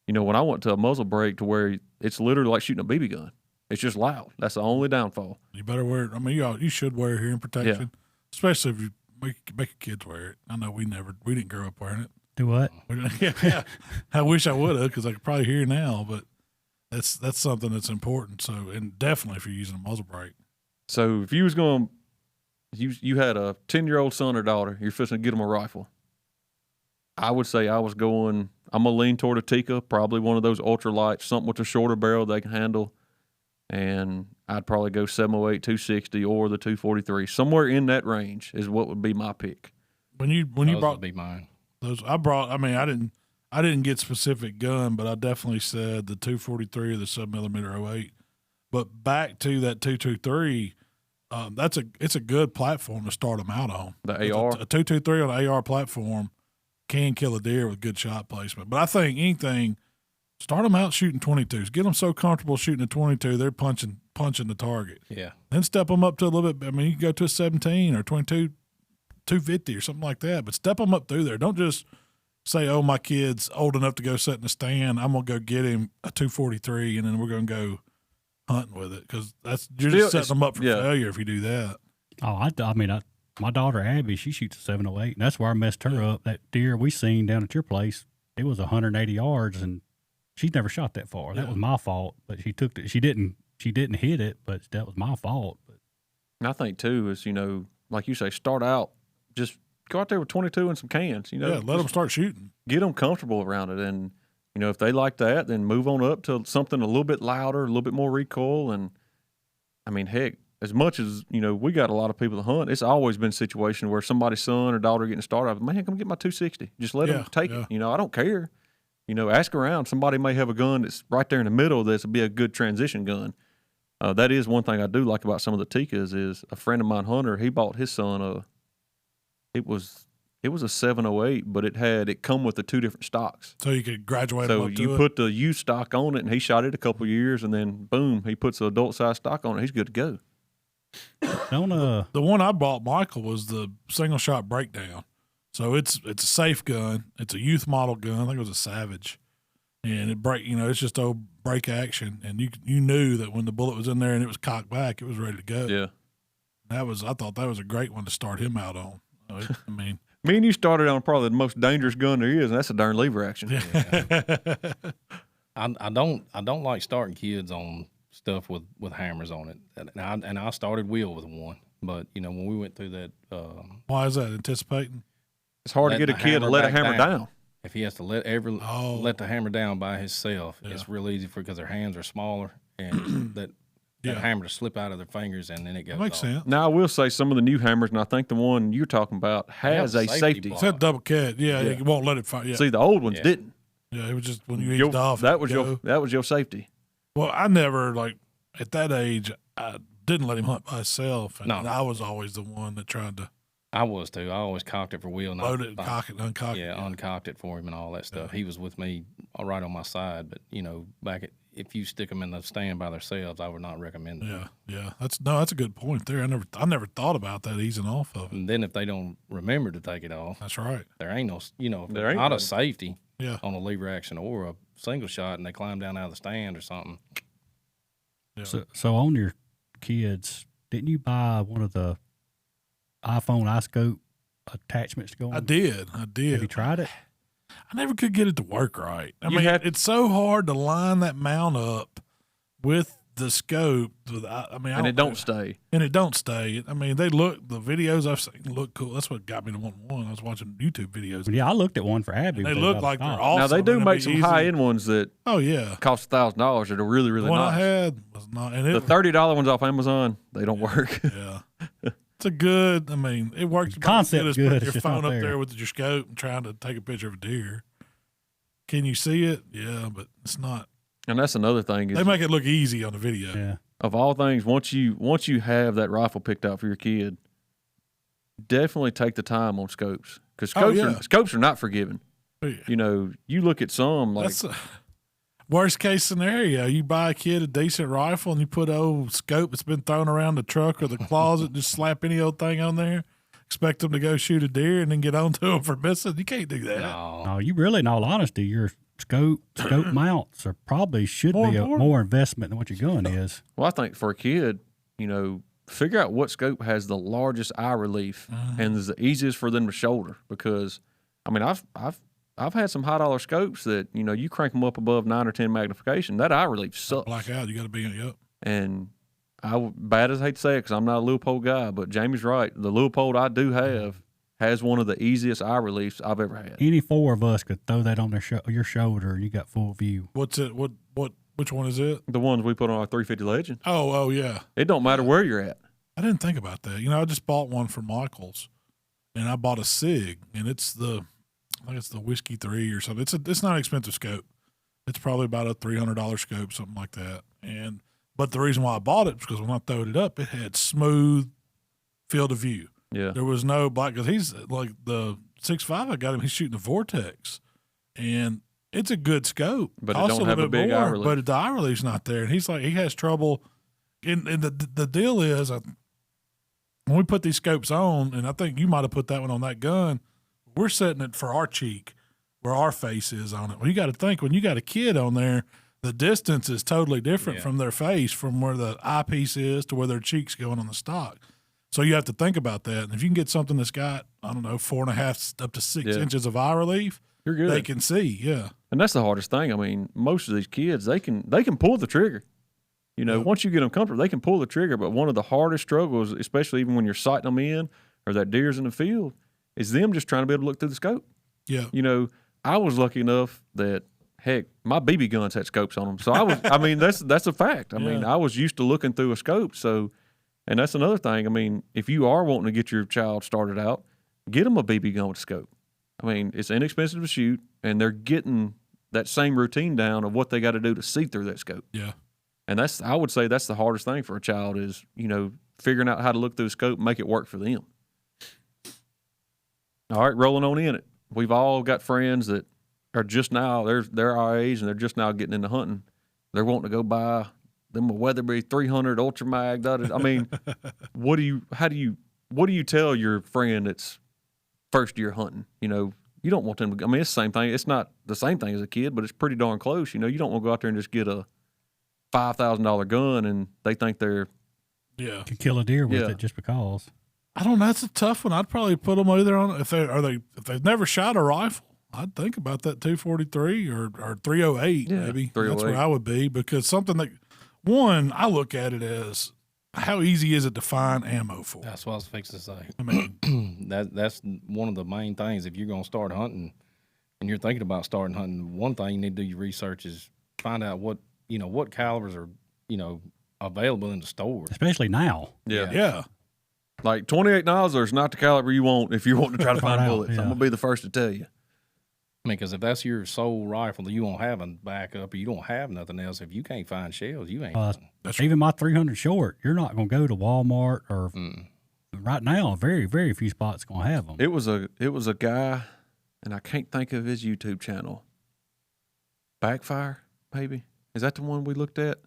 you know, when I went to a muzzle brake to where it's literally like shooting a BB gun. It's just loud. That's the only downfall. You better wear it. I mean, you should wear hearing protection, especially if you make your kids wear it. I know we didn't grow up wearing it. Do what? Yeah. I wish I would have because I could probably hear now, but that's something that's important. So, and definitely if you're using a muzzle brake. So if you was going, you had a 10-year-old son or daughter, you're fixing to get them a rifle. I would say I'm going to lean toward a Tikka, probably one of those ultralights, something with a shorter barrel they can handle. And I'd probably go 708, 260, or the 243. Somewhere in that range is what would be my pick. When you Those brought would be mine. those, I didn't get specific gun, but I definitely said the 243 or the 7mm 08. But back to that 223, it's a good platform to start them out on. The AR? A 223 on an AR platform can kill a deer with good shot placement. But I think anything, start them out shooting 22s. Get them so comfortable shooting a 22, they're punching the target. Yeah. Then step them up to a little bit. I mean, you can go to a 17 or 22, 250 or something like that. But step them up through there. Don't just say, oh, my kid's old enough to go sit in the stand. I'm going to go get him a 243, and then we're going to go hunting with it, because you're just setting them up for failure if you do that. Oh, I mean, my daughter Abby, she shoots a 708, and that's where I messed her up. That deer we seen down at your place, it was 180 yards, and she's never shot that far. That was my fault, but she took it. She didn't hit it, but that was my fault. But And I think too is, you know, like you say, start out, just go out there with 22 and some cans. You know, let them start shooting. Get them comfortable around it, and you know, if they like that, then move on up to something a little bit louder, a little bit more recoil. And I mean, heck, as much as, you know, we got a lot of people to hunt, it's always been a situation where somebody's son or daughter getting started, man, come get my 260. Just let them take it. You know, I don't care. You know, ask around. Somebody may have a gun that's right there in the middle that's be a good transition gun. That is one thing I do like about some of the Tikkas is a friend of mine, Hunter, he bought his son it was a 708, but it come with the two different stocks. So you could graduate so them up to you it. put the U stock on it, and he shot it a couple of years, and then boom, he puts the adult size stock on it. He's good to go. The one I bought, Michael, was the single shot breakdown. So it's a safe gun. It's a youth model gun. I think it was a Savage, and it's just old break action. And you knew that when the bullet was in there and it was cocked back, it was ready to go. Yeah, I thought that was a great one to start him out on. I mean, me and you started on probably the most dangerous gun there is, and that's a darn lever action. Yeah. I don't like starting kids on stuff with hammers on it, and I started Will with one, but you know when we went through that, why is that? Anticipating? It's hard to get a kid to let a hammer down. If he has to let the hammer down by himself, it's real easy because their hands are smaller and that hammer to slip out of their fingers, and then it goes that makes off. sense. Now I will say some of the new hammers, and I think the one you're talking about has a safety. It's that double cat. Yeah, you won't let it fire. Yeah. See, the old ones didn't. Yeah, it was just when you eased off. That was your safety. Well, I never, at that age, I didn't let him hunt by himself. And I was always the one that tried to. I was too. I always cocked it for Will. Load it, cock it, uncock it. Yeah, uncocked it for him and all that stuff. He was with me right on my side. But, you know, if you stick them in the stand by themselves, I would not recommend it. Yeah. That's a good point there. I never thought about that easing off of it. And then if they don't remember to take it off. That's right. There ain't no, there ain't not a safety on a lever action or a single shot and they climb down out of the stand or something. Yeah. So on your kids, didn't you buy one of the iPhone iScope attachments to go on? I did. Have you tried it? I never could get it to work right. It's so hard to line that mount up with the scope. And it don't stay. And it don't stay. I mean, the videos I've seen look cool. That's what got me to want one. I was watching YouTube videos. But yeah, I looked at one for Abby. They look like they're awesome. Now, they do make some high-end ones that cost $1,000 that are really, really nice. nice. The one I had was not. And the $30 ones off Amazon, they don't work. Yeah. It's a good, it works. The concept is good. Putting your phone up there with your scope and trying to take a picture of a deer. Can you see it? Yeah, but it's not. And that's another thing. They make it look easy on the video. Yeah. Of all things, once you have that rifle picked out for your kid, definitely take the time on scopes. Because scopes are not forgiving. Yeah. You know, you look at some like worst case scenario, you buy a kid a decent rifle and you put an old scope that's been thrown around the truck or the closet, just slap any old thing on there, expect them to go shoot a deer and then get on to them for missing. You can't do that. No, you really, in all honesty, your scope mounts are probably should be a more investment than what your gun is. Well, I think for a kid, figure out what scope has the largest eye relief and is the easiest for them to shoulder. Because, I mean, I've had some high dollar scopes that you crank them up above 9 or 10 magnification, that eye relief sucks. Black out, you got to be up. And bad as I hate to say it, because I'm not a Leupold guy, but Jamie's right. The Leupold I do have has one of the easiest eye reliefs I've ever had. Any four of us could throw that on your shoulder, and you got full view. What's it? Which one is it? The ones we put on our 350 Legend. Oh, yeah. It don't matter where you're at. I didn't think about that. I just bought one from Michael's, and I bought a SIG, and I think it's the Whiskey 3 or something. It's not an expensive scope. It's probably about a $300 scope, something like that. But the reason why I bought it is because when I throwed it up, it had smooth field of view. Yeah. There was no black, because he's like the 6.5 I got him, he's shooting the Vortex. And it's a good scope. But it don't have a big eye relief. But the eye relief's not there. And he's like, he has trouble. And the deal is, when we put these scopes on, and I think you might have put that one on that gun, we're setting it for our cheek, where our face is on it. Well, you got to think, when you got a kid on there, the distance is totally different from their face, from where the eyepiece is to where their cheek's going on the stock. So you have to think about that. And if you can get something that's got, 4.5 up to 6 inches of eye relief, you're good. They can see, And that's the hardest thing. I mean, most of these kids, they can pull the trigger. Once you get them comfortable, they can pull the trigger. But one of the hardest struggles, especially even when you're sighting them in or that deer's in the field, is them just trying to be able to look through the scope. Yeah. I was lucky enough that, heck, my BB guns had scopes on them. So that's a fact. I mean, I was used to looking through a scope. So, and that's another thing. I mean, if you are wanting to get your child started out, get them a BB gun with a scope. I mean, it's inexpensive to shoot, and they're getting that same routine down of what they got to do to see through that scope. Yeah. And I would say that's the hardest thing for a child is, figuring out how to look through the scope and make it work for them. All right, rolling on in it. We've all got friends that are just now, they're our age, and they're just now getting into hunting. They're wanting to go buy them a Weatherby 300 Ultra Mag. I mean, what do you tell your friend that's first year hunting? You don't want them to, it's the same thing. It's not the same thing as a kid, but it's pretty darn close. You don't want to go out there and just get a $5,000 gun and they think they're can kill a deer with it just because. I don't know. That's a tough one. I'd probably put them either on if they've never shot a rifle. I'd think about that 243 or 308 maybe. 308. That's where I would be, because something that I look at it as how easy is it to find ammo for? That's what I was fixing to say. I mean, that's one of the main things. If you're going to start hunting and you're thinking about starting hunting, one thing you need to do your research is find out what calibers are available in the store, especially now. Yeah. Like 28 Nozzler is not the caliber you want if you want to try to find bullets. I'm gonna be the first to tell you. I mean, because if that's your sole rifle, you won't have a backup, or you don't have nothing else. If you can't find shells, you ain't. Even my 300 short, you're not gonna go to Walmart or right now. Very, very few spots gonna have them. It was a guy, and I can't think of his YouTube channel. Backfire, maybe. Is that the one we looked at?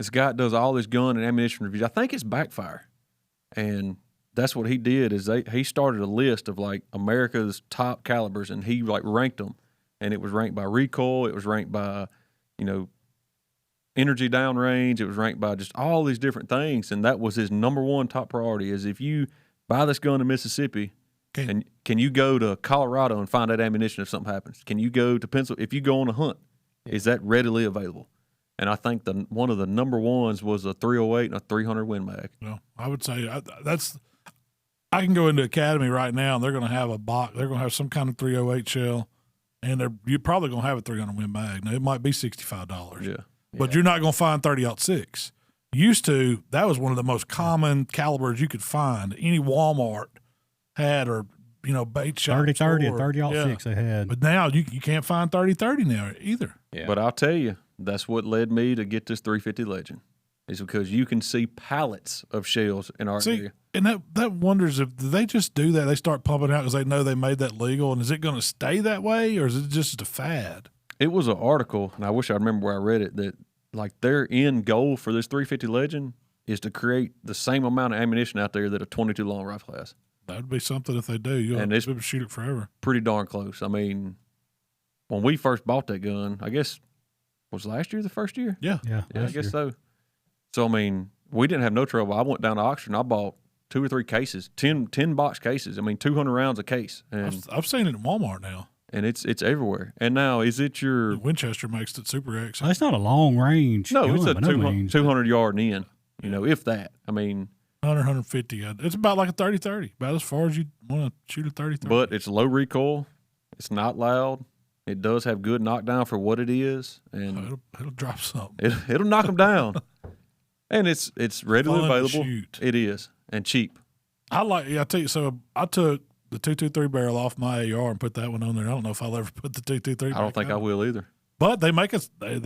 This guy does all this gun and ammunition reviews. I think it's Backfire. And that's what he did is he started a list of like America's top calibers, and he like ranked them. And it was ranked by recoil. It was ranked by, energy downrange. It was ranked by just all these different things. And that was his number one top priority is if you buy this gun in Mississippi, and can you go to Colorado and find that ammunition if something happens? Can you go to Pennsylvania? If you go on a hunt, is that readily available? And I think one of the number ones was a 308 and a 300 Win Mag. Well, I would say I can go into Academy right now, and they're going to have a box. They're going to have some kind of 308 shell, and you're probably going to have a 300 Win Mag. Now, it might be $65. Yeah. But you're not going to find 30-06. Used to, that was one of the most common calibers you could find. Any Walmart had, or, bait shop. 30-30 and 30-06 they had. But now you can't find 30-30 now either. Yeah. But I'll tell you, that's what led me to get this 350 Legend, is because you can see pallets of shells in our area. And that wonders if they just do that. They start pumping out because they know they made that legal. And is it going to stay that way, or is it just a fad? It was an article, and I wish I remember where I read it, that like their end goal for this 350 Legend is to create the same amount of ammunition out there that a 22 long rifle has. That'd be something if they do. You'll be able to shoot it forever. Pretty darn close. I mean, when we first bought that gun, I guess, was last year the first year? Yeah. I guess so. So, I mean, we didn't have no trouble. I went down to auction. I bought 2 or 3 cases, 10 box cases. I mean, 200 rounds a case. And I've seen it at Walmart now. And it's everywhere. And now, is it your... Winchester makes it super X. It's not a long range. No, it's a gun, 200 yard in, you know, if that. I mean... 100, 150. It's about like a 30-30, about as far as you want to shoot a 30-30. But it's low recoil. It's not loud. It does have good knockdown for what it is. And it'll drop something. It'll knock them down. And it's readily available. Shoot. It is. And cheap. I tell you, so I took the 223 barrel off my AR and put that one on there. I don't know if I'll ever put the 223 I don't think I will either. But they make a 17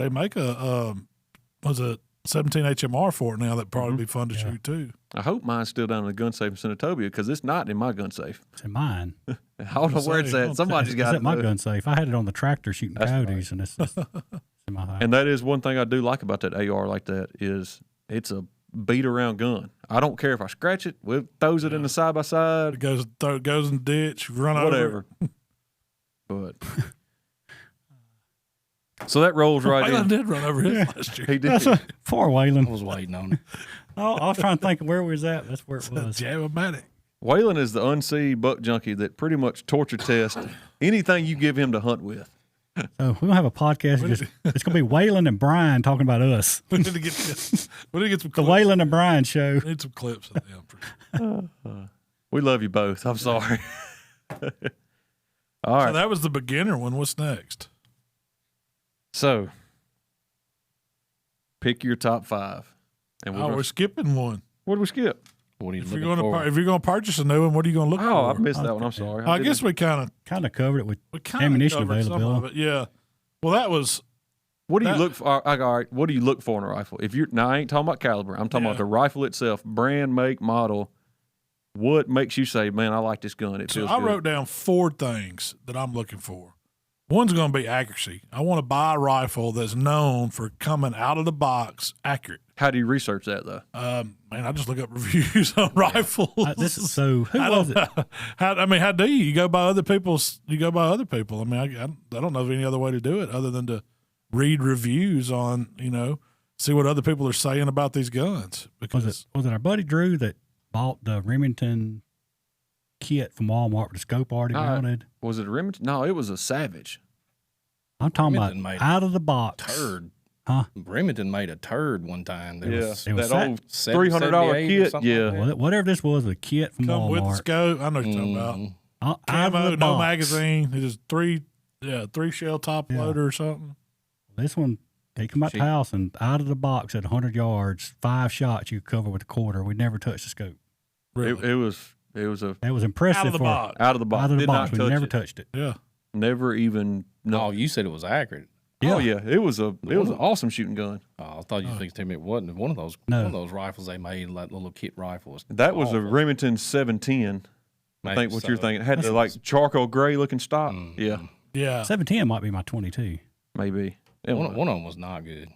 HMR for it now that'd probably be fun to shoot too. I hope mine's still down in the gun safe in Senatobia because it's not in my gun safe. It's in mine. I don't know where it's at. Somebody's got it's it. at my gun safe. I had it on the tractor shooting coyotes, and it's in my house. And that is one thing I do like about that AR like that is it's a beat around gun. I don't care if I scratch it, throws it in the side by side. It goes in the ditch, run whatever. over. But so that rolls right Whelen in. did run over his last year. He did. Poor Whelen. I was waiting on it. I was trying to think of where we was at. That's where it was. Jam-o-matic. Whelen is the unseen buck junkie that pretty much torture tests anything you give him to hunt with. So we're gonna have a podcast. It's gonna be Whelen and Brian talking about us. We need to get some clips. The Whelen and Brian show. We need some clips of them. We love you both. I'm sorry. All right. So that was the beginner one. What's next? So pick your top 5. And we're skipping one. What did we skip? What are you If looking you're for? going to purchase a new one, what are you going to look for? Oh, I missed that one. I'm sorry. I guess we kind of covered it with of ammunition covered some of availability. it. Yeah. Well, that was. What do you look for? All right. What do you look for in a rifle? Now, I ain't talking about caliber. I'm talking about the rifle itself, brand, make, model. What makes you say, man, I like this gun? It feels good. I wrote down 4 things that I'm looking for. One's going to be accuracy. I want to buy a rifle that's known for coming out of the box accurate. How do you research that, though? Man, I just look up reviews on rifles. Who was it? How do you? You go by other people's. You go by other people. I mean, I don't know of any other way to do it other than to read reviews on, see what other people are saying about these guns. Because was it our buddy Drew that bought the Remington kit from Walmart with the scope already mounted? Was it a Remington? No, it was a Savage. I'm talking about out of the box. Turd. Huh? Remington made a turd one time. It was that old $300 kit. Yeah. Well, whatever this was, a kit from Walmart. With the scope. I know what you're talking about. Camo, no magazine. It is 3 shell top loader or something. This one, they come out the house and out of the box at 100 yards, 5 shots you cover with a quarter. We never touched the scope. Really? It was impressive. Out of the box. Out of the box. We never touched it. Yeah. Never even. No, you said it was accurate. Yeah. Oh yeah, it was an awesome shooting gun. Oh, I thought you were telling me it wasn't one of those rifles they made, like little kit rifles. That was a Remington 710. I think what you're thinking. It had the like charcoal gray looking stock. Yeah. 710 might be my 22. Maybe. One of them was not good.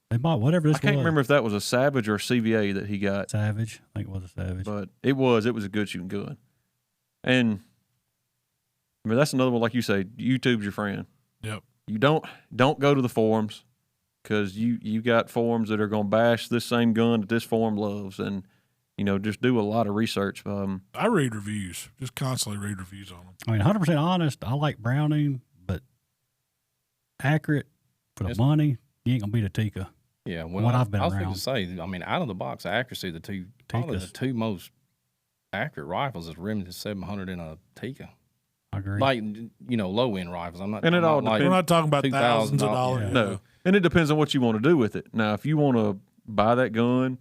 They bought whatever this was. I can't remember if that was a Savage or a CVA that he got. Savage. I think it was a Savage. But it was a good shooting gun. And I mean that's another one, like you say, YouTube's your friend. Yep. You don't go to the forums because you got forums that are going to bash this same gun that this forum loves, and just do a lot of research. I read reviews, just constantly read reviews on them. I mean, 100% honest, I like Browning, but accurate for the money, you ain't gonna beat a Tika. Yeah, well, I've been I was around. going to say, I mean, out of the box accuracy, probably the 2 most accurate rifles is Remington 700 and a Tika. I agree. Like, low end rifles. I'm not. And it all like, we're not talking about thousands of $2,000. dollars. Yeah. No, and it depends on what you want to do with it. Now, if you want to buy that gun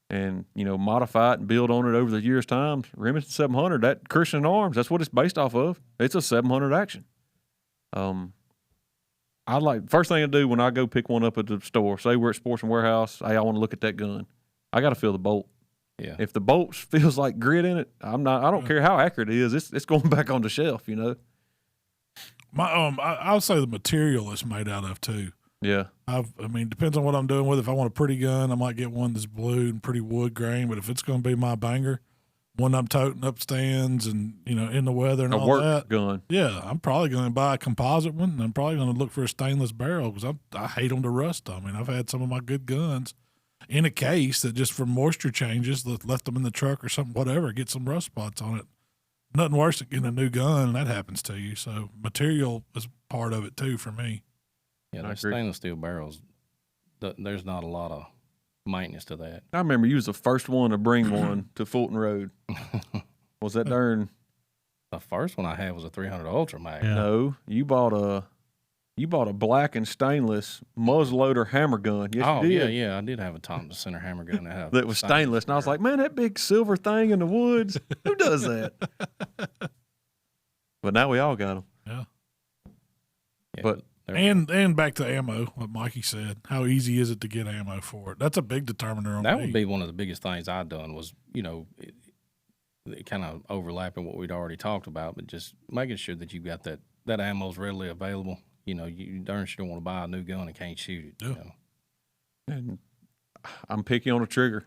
and modify it and build on it over the years' time, Remington 700, that Christian Arms, that's what it's based off of. It's a 700 action. First thing I do when I go pick one up at the store, say we're at Sports and Warehouse, hey, I want to look at that gun. I got to feel the bolt. Yeah. If the bolt feels like grit in it, I don't care how accurate it is. It's going back on the shelf, I'll say the material it's made out of too. Yeah. I mean, depends on what I'm doing with it. If I want a pretty gun, I might get one that's blue and pretty wood grain. But if it's going to be my banger, one I'm toting up stands and, in the weather and all work that. gun. Yeah, I'm probably going to buy a composite one. And I'm probably going to look for a stainless barrel because I hate them to rust. I mean, I've had some of my good guns in a case that just from moisture changes, left them in the truck or something, whatever, get some rust spots on it. Nothing worse than getting a new gun, and that happens to you. So material is part of it too for me. Yeah, the stainless steel barrels, there's not a lot of maintenance to that. I remember you was the first one to bring one to Fulton Road. Was that during? The first one I had was a 300 Ultra Mag. Yeah. No, you bought a black and stainless muzzleloader hammer gun. Yes, you did. Yeah, I did have a Thompson Center hammer gun that was stainless. And I was like, man, that big silver thing in the woods, who does that? But now we all got them. Yeah. But and back to ammo, what Mikey said. How easy is it to get ammo for it? That's a big determiner on that me. would be one of the biggest things I've done was, it kind of overlapping what we'd already talked about, but just making sure that you got that ammo's readily available. You darn sure don't want to buy a new gun and can't shoot it. Yeah. And I'm picky on a trigger.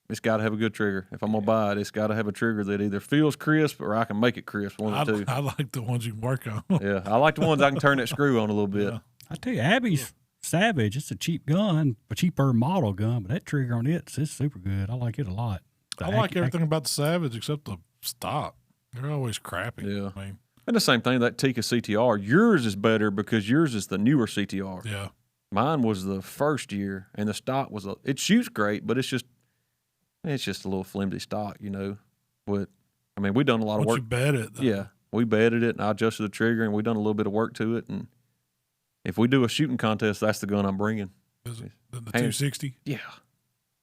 It's got to have a good trigger. If I'm going to buy it, it's got to have a trigger that either feels crisp or I can make it crisp, one of the two. I like the ones you can work on. Yeah, I like the ones I can turn that screw on a little bit. Yeah. I tell you, Abby's Savage, it's a cheap gun, a cheaper model gun, but that trigger on it's super good. I like it a lot. I like everything about the Savage except the stock. They're always crappy. Yeah. I mean, And the same thing, that Tika CTR, yours is better because yours is the newer CTR. yeah. Mine was the first year, and the stock was it shoots great, but it's just a little flimsy stock, But I mean, we done a lot of work. You bet it. Though. Yeah, we bedded it, and I adjusted the trigger, and we done a little bit of work to it. And if we do a shooting contest, that's the gun I'm bringing. Is it the 260? Yeah,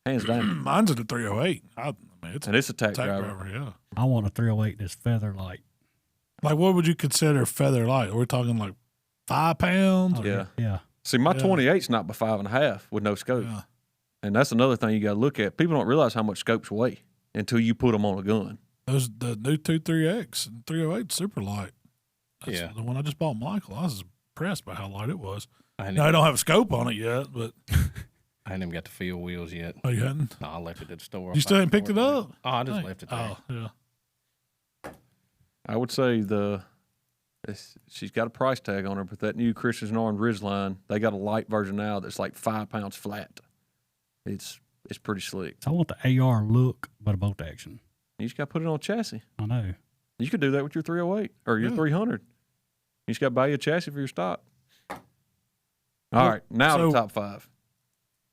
hands down. Mine's at the 308. I mean, It's a tack driver. driver. Yeah. I want a 308 that's feather light. Like, what would you consider feather light? We're talking like 5 pounds. Oh, Yeah. Yeah. See, my Yeah. 28's not by 5.5 with no scope. Yeah. And that's another thing you got to look at. People don't realize how much scopes weigh until you put them on a gun. Those the new 23X and 308 super light. That's Yeah. the one I just bought Michael. I was impressed by how light it was. I Now I don't have a scope on it yet, but hadn't even got the field wheels yet. oh, you hadn't? No, I left it at the store. You still ain't picked it up? Oh, I just left it there. Oh, yeah. I would say she's got a price tag on her, but that new Christian Armed Ridgeline, they got a light version now that's like 5 pounds flat. It's pretty slick. So I want the AR look, but a bolt action. You just got to put it on a chassis. I know. You could do that with your 308 or your 300. You just got to buy you a chassis for your stock. All right, now so- the top 5.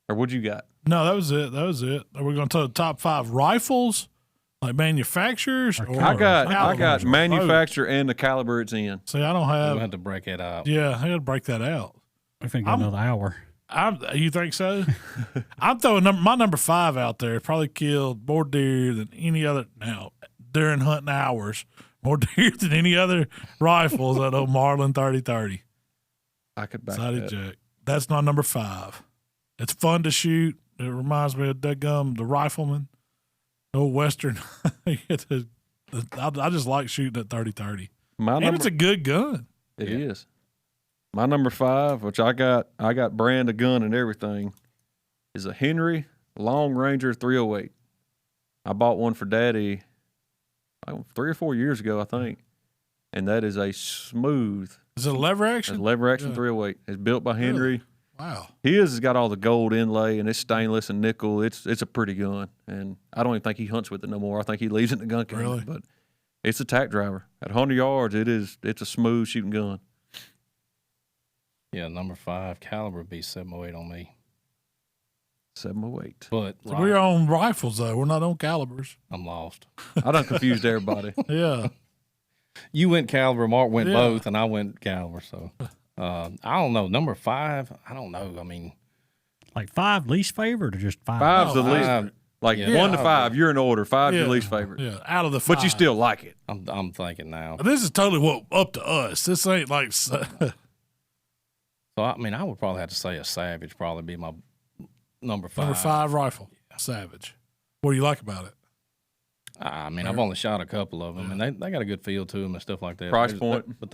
Or what you got? No, that was it. Are we going to tell the top 5 rifles, like manufacturers? Or I got calibers or manufacturer and the caliber it's in. both? See, I don't We'll have. have to break it out. Yeah, I got to break that out. I think another hour. You think so? I'm throwing my number 5 out there. Probably killed more deer than any other now during hunting hours. More deer than any other rifles. That old Marlin 30-30 I could back sided that. jack. That's my number 5. It's fun to shoot. It reminds me of the rifleman, old Western. I just like shooting at 30-30. And it's a good gun. It is. My number 5, which I got brand of gun and everything, is a Henry Long Ranger 308. I bought one for Daddy 3 or 4 years ago, I think. And that is a smooth Is it a lever action? 308. It's built by Henry. Wow. His has got all the gold inlay and it's stainless and nickel. It's a pretty gun. And I don't even think he hunts with it no more. I think he leaves it in the gun cabinet. Really? But it's a tack driver. At 100 yards, it's a smooth shooting gun. Yeah, number 5 caliber would be 708 on me. 708. But So we're on rifles, though. We're not on calibers. I'm lost. I done confused everybody. Yeah. You went caliber, Mark went Yeah. both, and I went caliber. So I don't know. Number 5, I don't know. I mean, Like 5 least favorite or just 5? 5's the Oh, least. five. Like Yeah. 1 to 5, you're in order. 5's your least favorite. Yeah, out of the 5. But you still like it. I'm thinking now. This is totally up to us. This ain't like. So I mean, I would probably have to say a Savage probably be my number 5. Number 5 rifle, Savage. What do you like about it? I mean, I've only shot a couple of them, and they got a good feel to them and stuff like that. Price point? But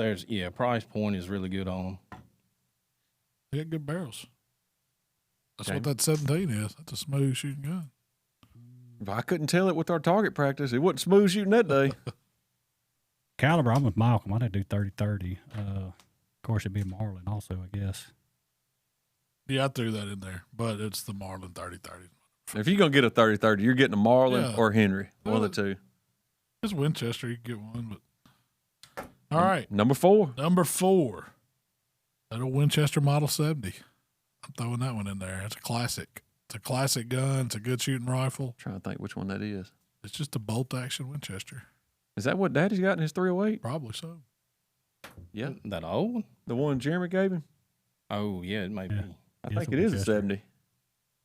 price point is really good on them. They got good barrels. That's what that 17 is. That's a smooth shooting gun. If I couldn't tell it with our target practice, it wasn't smooth shooting that day. Caliber, I'm with Malcom. I did do 30-30. Of course, it'd be a Marlin also, I guess. Yeah, I threw that in there, but it's the Marlin 30-30. If you're going to get a 30-30, you're getting a Marlin or Henry. One of the two. It's Winchester. You can get one. But all right. Number 4. That old Winchester Model 70. I'm throwing that one in there. It's a classic. It's a classic gun. It's a good shooting rifle. Trying to think which one that is. It's just a bolt action Winchester. Is that what Daddy's got in his 308? Probably so. Yeah. That old one? The one Jeremy gave him? Oh, yeah, it may be. I think it is a 70.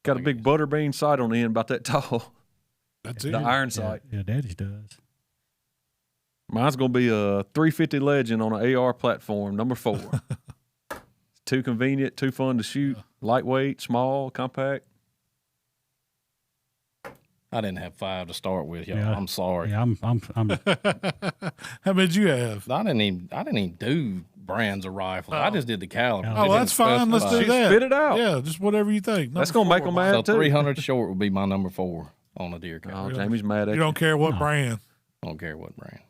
Got a big butterbean sight on the end about that tall. That's the iron sight. Yeah, Daddy's does. Mine's going to be a 350 Legend on an AR platform, number 4. It's too convenient, too fun to shoot, lightweight, small, compact. I didn't have 5 to start with, y'all. I'm sorry. Yeah, I'm How many did you have? I didn't even do brands of rifles. I just did the caliber. Oh, that's fine. Let's do that. Spit it out. Yeah, just whatever you think. That's going to make them mad, too. So 300 short would be my number 4 on a deer caliber. Oh, Jamie's mad at you. You don't care what brand. I don't care what brand.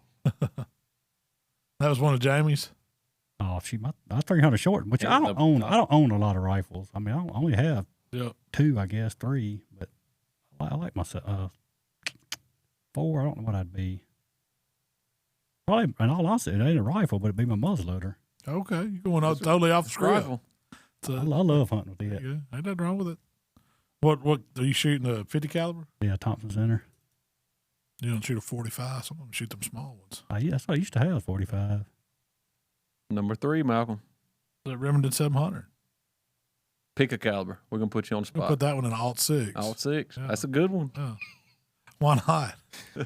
That was one of Jamie's. Oh, my 300 short, which I don't own a lot of rifles. I mean, I only have 2, I guess, 3, but I like myself. 4, I don't know what I'd be. Probably, in all honesty, it ain't a rifle, but it'd be my muzzleloader. Okay, you're going totally off the script. I love hunting with it. Ain't nothing wrong with it. What are you shooting, a 50 caliber? Yeah, Thompson Center. You don't shoot a 45. Some of them shoot them small ones. Yeah, that's what I used to have, 45. Number 3, Malcolm. The Remington 700. Pick a caliber. We're going to put you on the spot. We'll put that one in alt 6. Alt 6. Yeah. That's a good one. Yeah. Why not?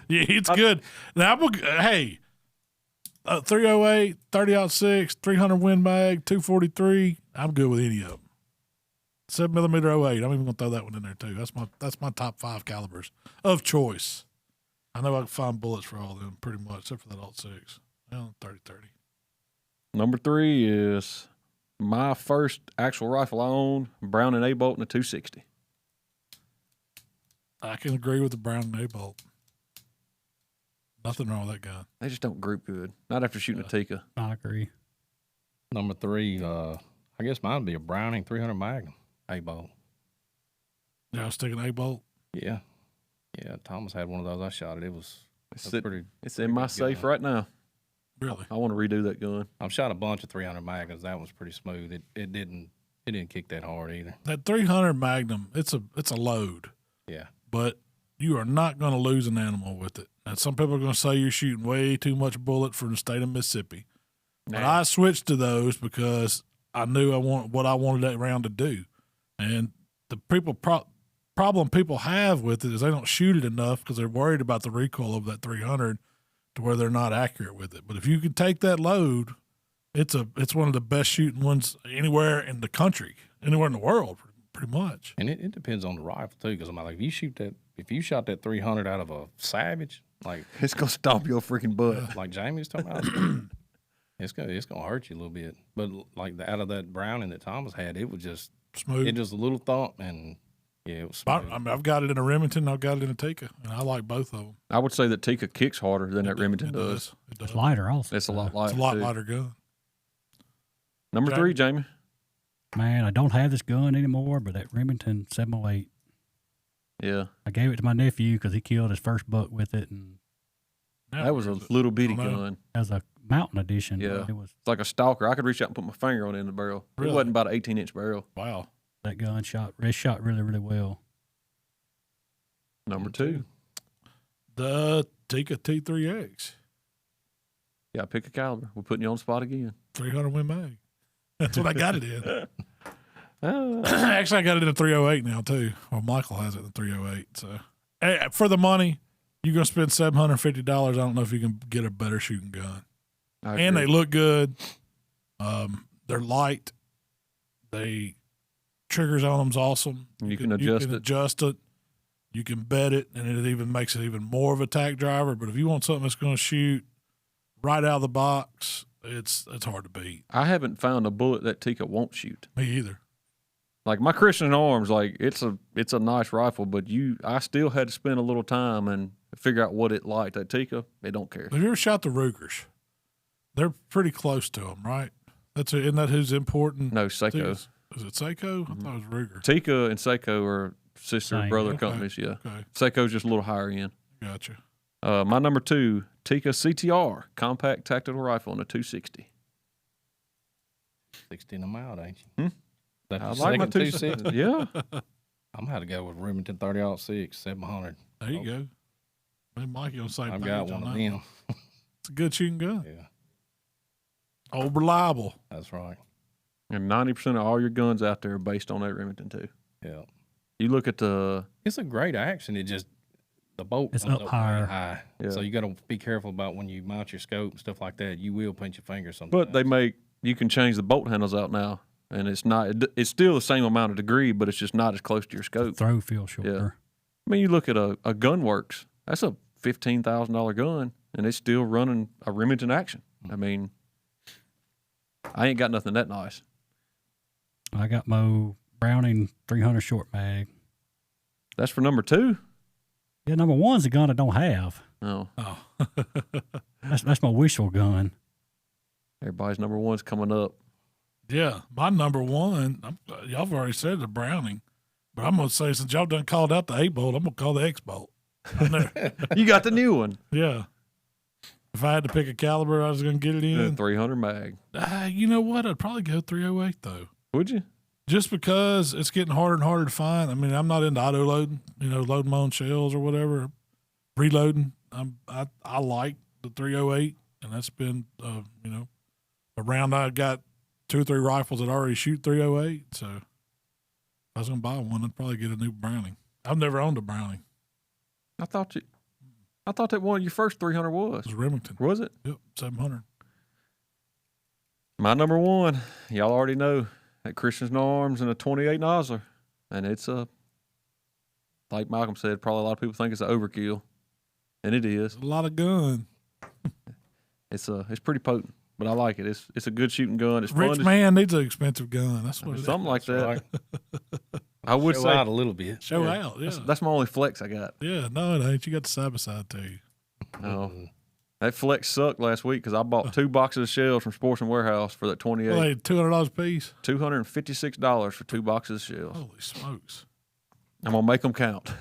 Yeah, it's good. Now, hey, 308, 30-06, 300 Win Mag, 243. I'm good with any of them. 7mm 08. I'm even going to throw that one in there too. That's my top 5 calibers of choice. I know I can find bullets for all of them pretty much, except for that alt 6. Well, 30-30. Number 3 is my first actual rifle I owned, Browning A-Bolt and a 260. I can agree with the Browning A-Bolt. Nothing wrong with that gun. They just don't group good. Not after shooting a Tikka. I agree. Number 3, I guess mine would be a Browning 300 Magnum A-Bolt. Yeah, I was sticking A-Bolt. Yeah. Yeah, Thomas had one of those. I shot it. It was pretty. It's in my safe right now. Really? I want to redo that gun. I've shot a bunch of 300 Magnums. That was pretty smooth. It didn't kick that hard either. That 300 Magnum, it's a load. Yeah. But you are not going to lose an animal with it. And some people are going to say you're shooting way too much bullet for the state of Mississippi. But I switched to those because I knew what I wanted that round to do. And the problem people have with it is they don't shoot it enough because they're worried about the recoil of that 300 to where they're not accurate with it. But if you can take that load, it's one of the best shooting ones anywhere in the country, anywhere in the world, pretty much. And it depends on the rifle too, because I'm like, if you shot that 300 out of a Savage, like it's gonna stomp your freaking butt. Like Jamie was talking about, it's gonna hurt you a little bit. But like out of that Browning that Thomas had, it was just smooth. It just a little thump, and yeah, it was smooth. I mean, I've got it in a Remington, I've got it in a Tikka, and I like both of them. I would say that Tikka kicks harder than that Remington does. It's lighter also. It's a lot lighter. It's a lot lighter gun. Number 3, Jamie. Man, I don't have this gun anymore, but that Remington 708. Yeah. I gave it to my nephew because he killed his first buck with it, and that was a little bitty gun. As a mountain edition. Yeah. It's like a stalker. I could reach out and put my finger on it in the barrel. Really? It wasn't about an 18-inch barrel. Wow. That gun shot really, really well. Number 2. The Tikka T3X. Yeah, pick a caliber. We're putting you on the spot again. 300 Win Mag. That's what I got it in. Actually, I got it in a 308 now, too. Well, Michael has it in the 308. So, hey, for the money, you're going to spend $750. I don't know if you can get a better shooting gun. And they look good. They're light. Triggers on them's awesome. You can adjust it. you can bet it, and it even makes it even more of a tack driver. But if you want something that's going to shoot right out of the box, it's hard to beat. I haven't found a bullet that Tikka won't shoot. Me either. Like my Christian Arms, like it's a nice rifle, but I still had to spend a little time and figure out what it liked. That Tikka, they don't care. Have you ever shot the Rugers? They're pretty close to them, right? Isn't that who's important? No, Seiko. Is it Seiko? I thought it was Ruger. Tikka and Seiko are sister brother companies. Yeah, okay. Seiko's just a little higher end. Gotcha. My number 2, Tikka CTR compact tactical rifle in a 260. 16 them out, ain't you? That's I the like my second 260. Yeah. I'm gonna have to go with Remington 30-06 700. There you go. Me and Mikey on the same I've page got on one of that. them. It's a good shooting gun. Yeah, Old reliable. that's right. And 90% of all your guns out there are based on that Remington too. Yeah, You look at it's a great action. It just the bolt It's comes up way higher. high. Yeah. So you got to be careful about when you mount your scope and stuff like that. You will pinch your finger sometimes. but you can change the bolt handles out now, and it's still the same amount of degree, but it's just not as close to your scope. Throw feel shorter. I mean, you look at a Gunworks. That's a $15,000 gun, and it's still running a Remington action. I mean, I ain't got nothing that nice. I got my Browning 300 short mag. That's for number 2. Yeah, number 1's a gun I don't have. Oh, Oh. That's my wishful gun. everybody's number 1's coming up. Yeah, my number 1, y'all have already said the Browning, but I'm going to say since y'all done called out the 8-bolt, I'm going to call the X-bolt. You got the new one. Yeah. If I had to pick a caliber I was going to get it in, 300 mag. you know what? I'd probably go 308 though. Would you? Just because it's getting harder and harder to find. I mean, I'm not into auto loading, loading my own shells or whatever, reloading. I like the 308, and that's been, around. I got 2 or 3 rifles that already shoot 308. So if I was going to buy one, I'd probably get a new Browning. I've never owned a Browning. I thought that one of your first 300 was. It was Remington. Was it? Yep, 700. My number 1, y'all already know, at Christian's Arms and a 28 Nosler. And it's like Malcom said, probably a lot of people think it's an overkill. And it is. It's a lot of gun. It's pretty potent, but I like it. It's a good shooting gun. It's Rich fun. man needs an expensive gun. That's what it is. Something like that. Right. I would Show say out a little bit. Show out, yeah. that's my only flex I got. Yeah, no, it ain't. You got the side by side too. No. That flex sucked last week because I bought 2 boxes of shells from Sportsman Warehouse for that 28. Well, they $200 a piece. $256 for 2 boxes of shells. Holy smokes! I'm gonna make them count.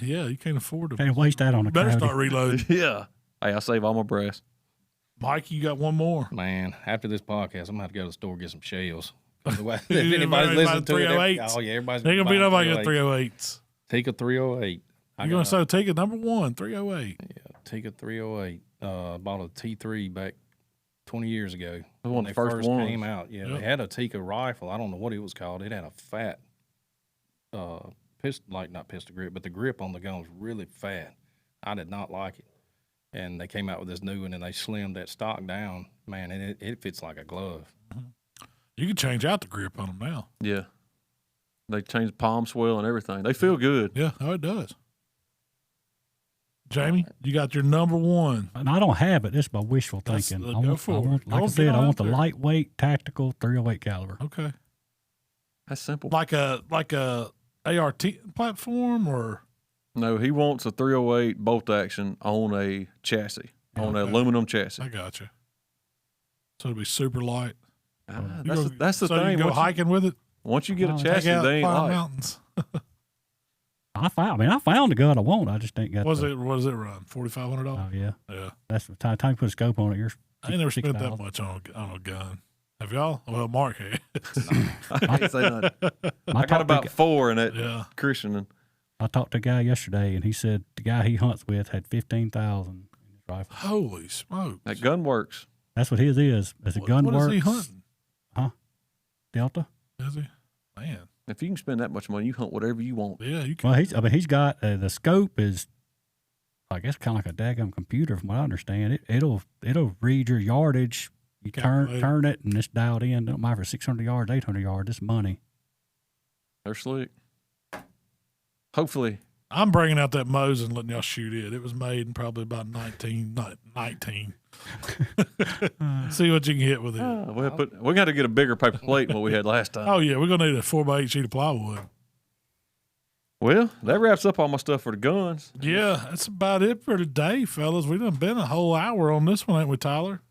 Yeah, you can't afford to. Can't waste that on a Better crowd. start reloading. Yeah. Hey, I save all my brass. Mike, you got one more. Man, after this podcast, I'm gonna have to go to the store and get some shells. If Everybody anybody's listening to it, 308s. oh yeah, everybody's There ain't gonna be nobody got 308. 308s. Take a 308. You're gonna say take it number 1, 308. Yeah, take a 308. Bought a T3 back 20 years ago. was one when of the they first ones. came out. Yeah, Yep. they had a Tikka rifle. I don't know what it was called. It had a fat pistol, like not pistol grip, but the grip on the gun was really fat. I did not like it. And they came out with this new one, and they slimmed that stock down. Man, and it fits like a glove. You can change out the grip on them now. Yeah. They changed palm swell and everything. They feel good. Yeah, oh, it does. Jamie, you got your number 1. And I don't have it. This is my wishful That's- thinking. go for it. Like I Don't said, get I out want the there. lightweight tactical 308 caliber. Okay, That's simple. like a ART platform or No, he wants a 308 bolt action on a chassis, on an Okay. aluminum chassis. I got you. So it'll be super light. That's the so thing. you can go hiking with it. Once you get a Oh, Take chassis, out they ain't climb light. mountains. I found the gun I want. I just ain't got. What does it run? $4,500. Oh yeah, Yeah, that's the time you put a scope on it. You're I ain't never spent that 6,000. much on a gun. Have y'all? Well, Mark had. I can't say nothing. I got about 4 in that Yeah. Christian. And I talked to a guy yesterday, and he said the guy he hunts with had 15,000 in his rifle. Holy smokes! that gun works. That's what his is. As a gun What works. is he hunting? Delta. Is he? Man, If you can spend that much money, you hunt whatever you want. yeah, you can. Well, he's got the scope is, I guess, kind of like a daggum computer, from what I understand. It'll read your yardage. You Calculate it. turn it, and it's dialed in. Don't matter for 600 yards, 800 yards. It's money. They're slick. Hopefully, I'm bringing out that Mosin and letting y'all shoot it. It was made in probably about 19. See what you can hit with it. We got to get a bigger paper plate than what we had last time. Oh, yeah. We're going to need a 4x8 sheet of plywood. Well, that wraps up all my stuff for the guns. Yeah, that's about it for today, fellas. We done been a whole hour on this one, ain't we, Tyler?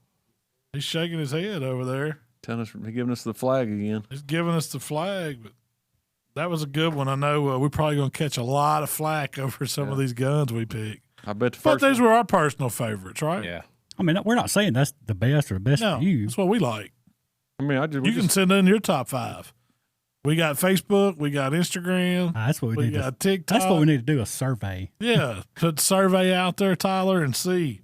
He's shaking his head over there. Giving us the flag again. He's giving us the flag, but that was a good one. I know we're probably going to catch a lot of flack over some of these guns we picked. I bet but these were our personal favorites, right? Yeah. I mean, we're not saying that's the best or the best No, for you. that's what we like. I mean, you can send in your top 5. We got Facebook. We got Instagram. That's what we got TikTok. That's what we need to do, a survey. Yeah. Put a survey out there, Tyler, and see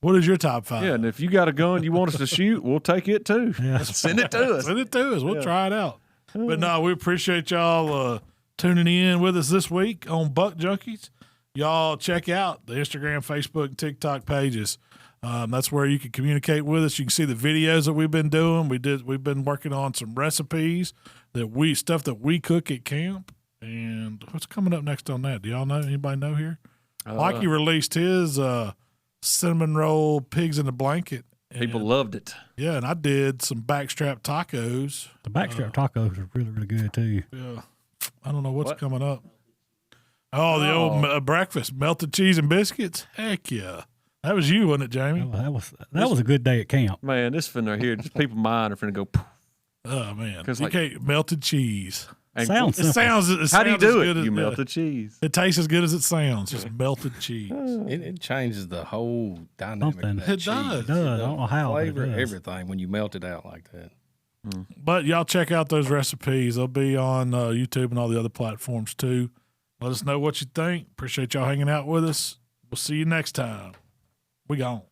what is your top 5. Yeah, and if you got a gun you want us to shoot, we'll take it too. Yeah. Send it to us. Send it to us. We'll try it out. But no, we appreciate y'all tuning in with us this week on Buck Junkies. Y'all check out the Instagram, Facebook, and TikTok pages. That's where you can communicate with us. You can see the videos that we've been doing. We've been working on some recipes stuff that we cook at camp. And what's coming up next on that? Do y'all know? Anybody know here? Mikey released his cinnamon roll pigs in a blanket. People loved it. Yeah, and I did some backstrap tacos. The backstrap tacos are really, really good too. Yeah. I don't know what's coming up. Oh, the old breakfast, melted cheese and biscuits. Heck yeah. That was you, wasn't it, Jamie? That was a good day at camp. Man, this finna here, just people mind are finna go poof. Oh, man. You can't melted cheese. Sounds It sounds How do you do it? You melt the cheese. It tastes as good as it sounds. Just melted cheese. It changes the whole dynamic. Of that It cheese. does. It does. I don't know how. Flavor, but it does. everything when you melt it out like that. But y'all check out those recipes. They'll be on YouTube and all the other platforms too. Let us know what you think. Appreciate y'all hanging out with us. We'll see you next time. We gone.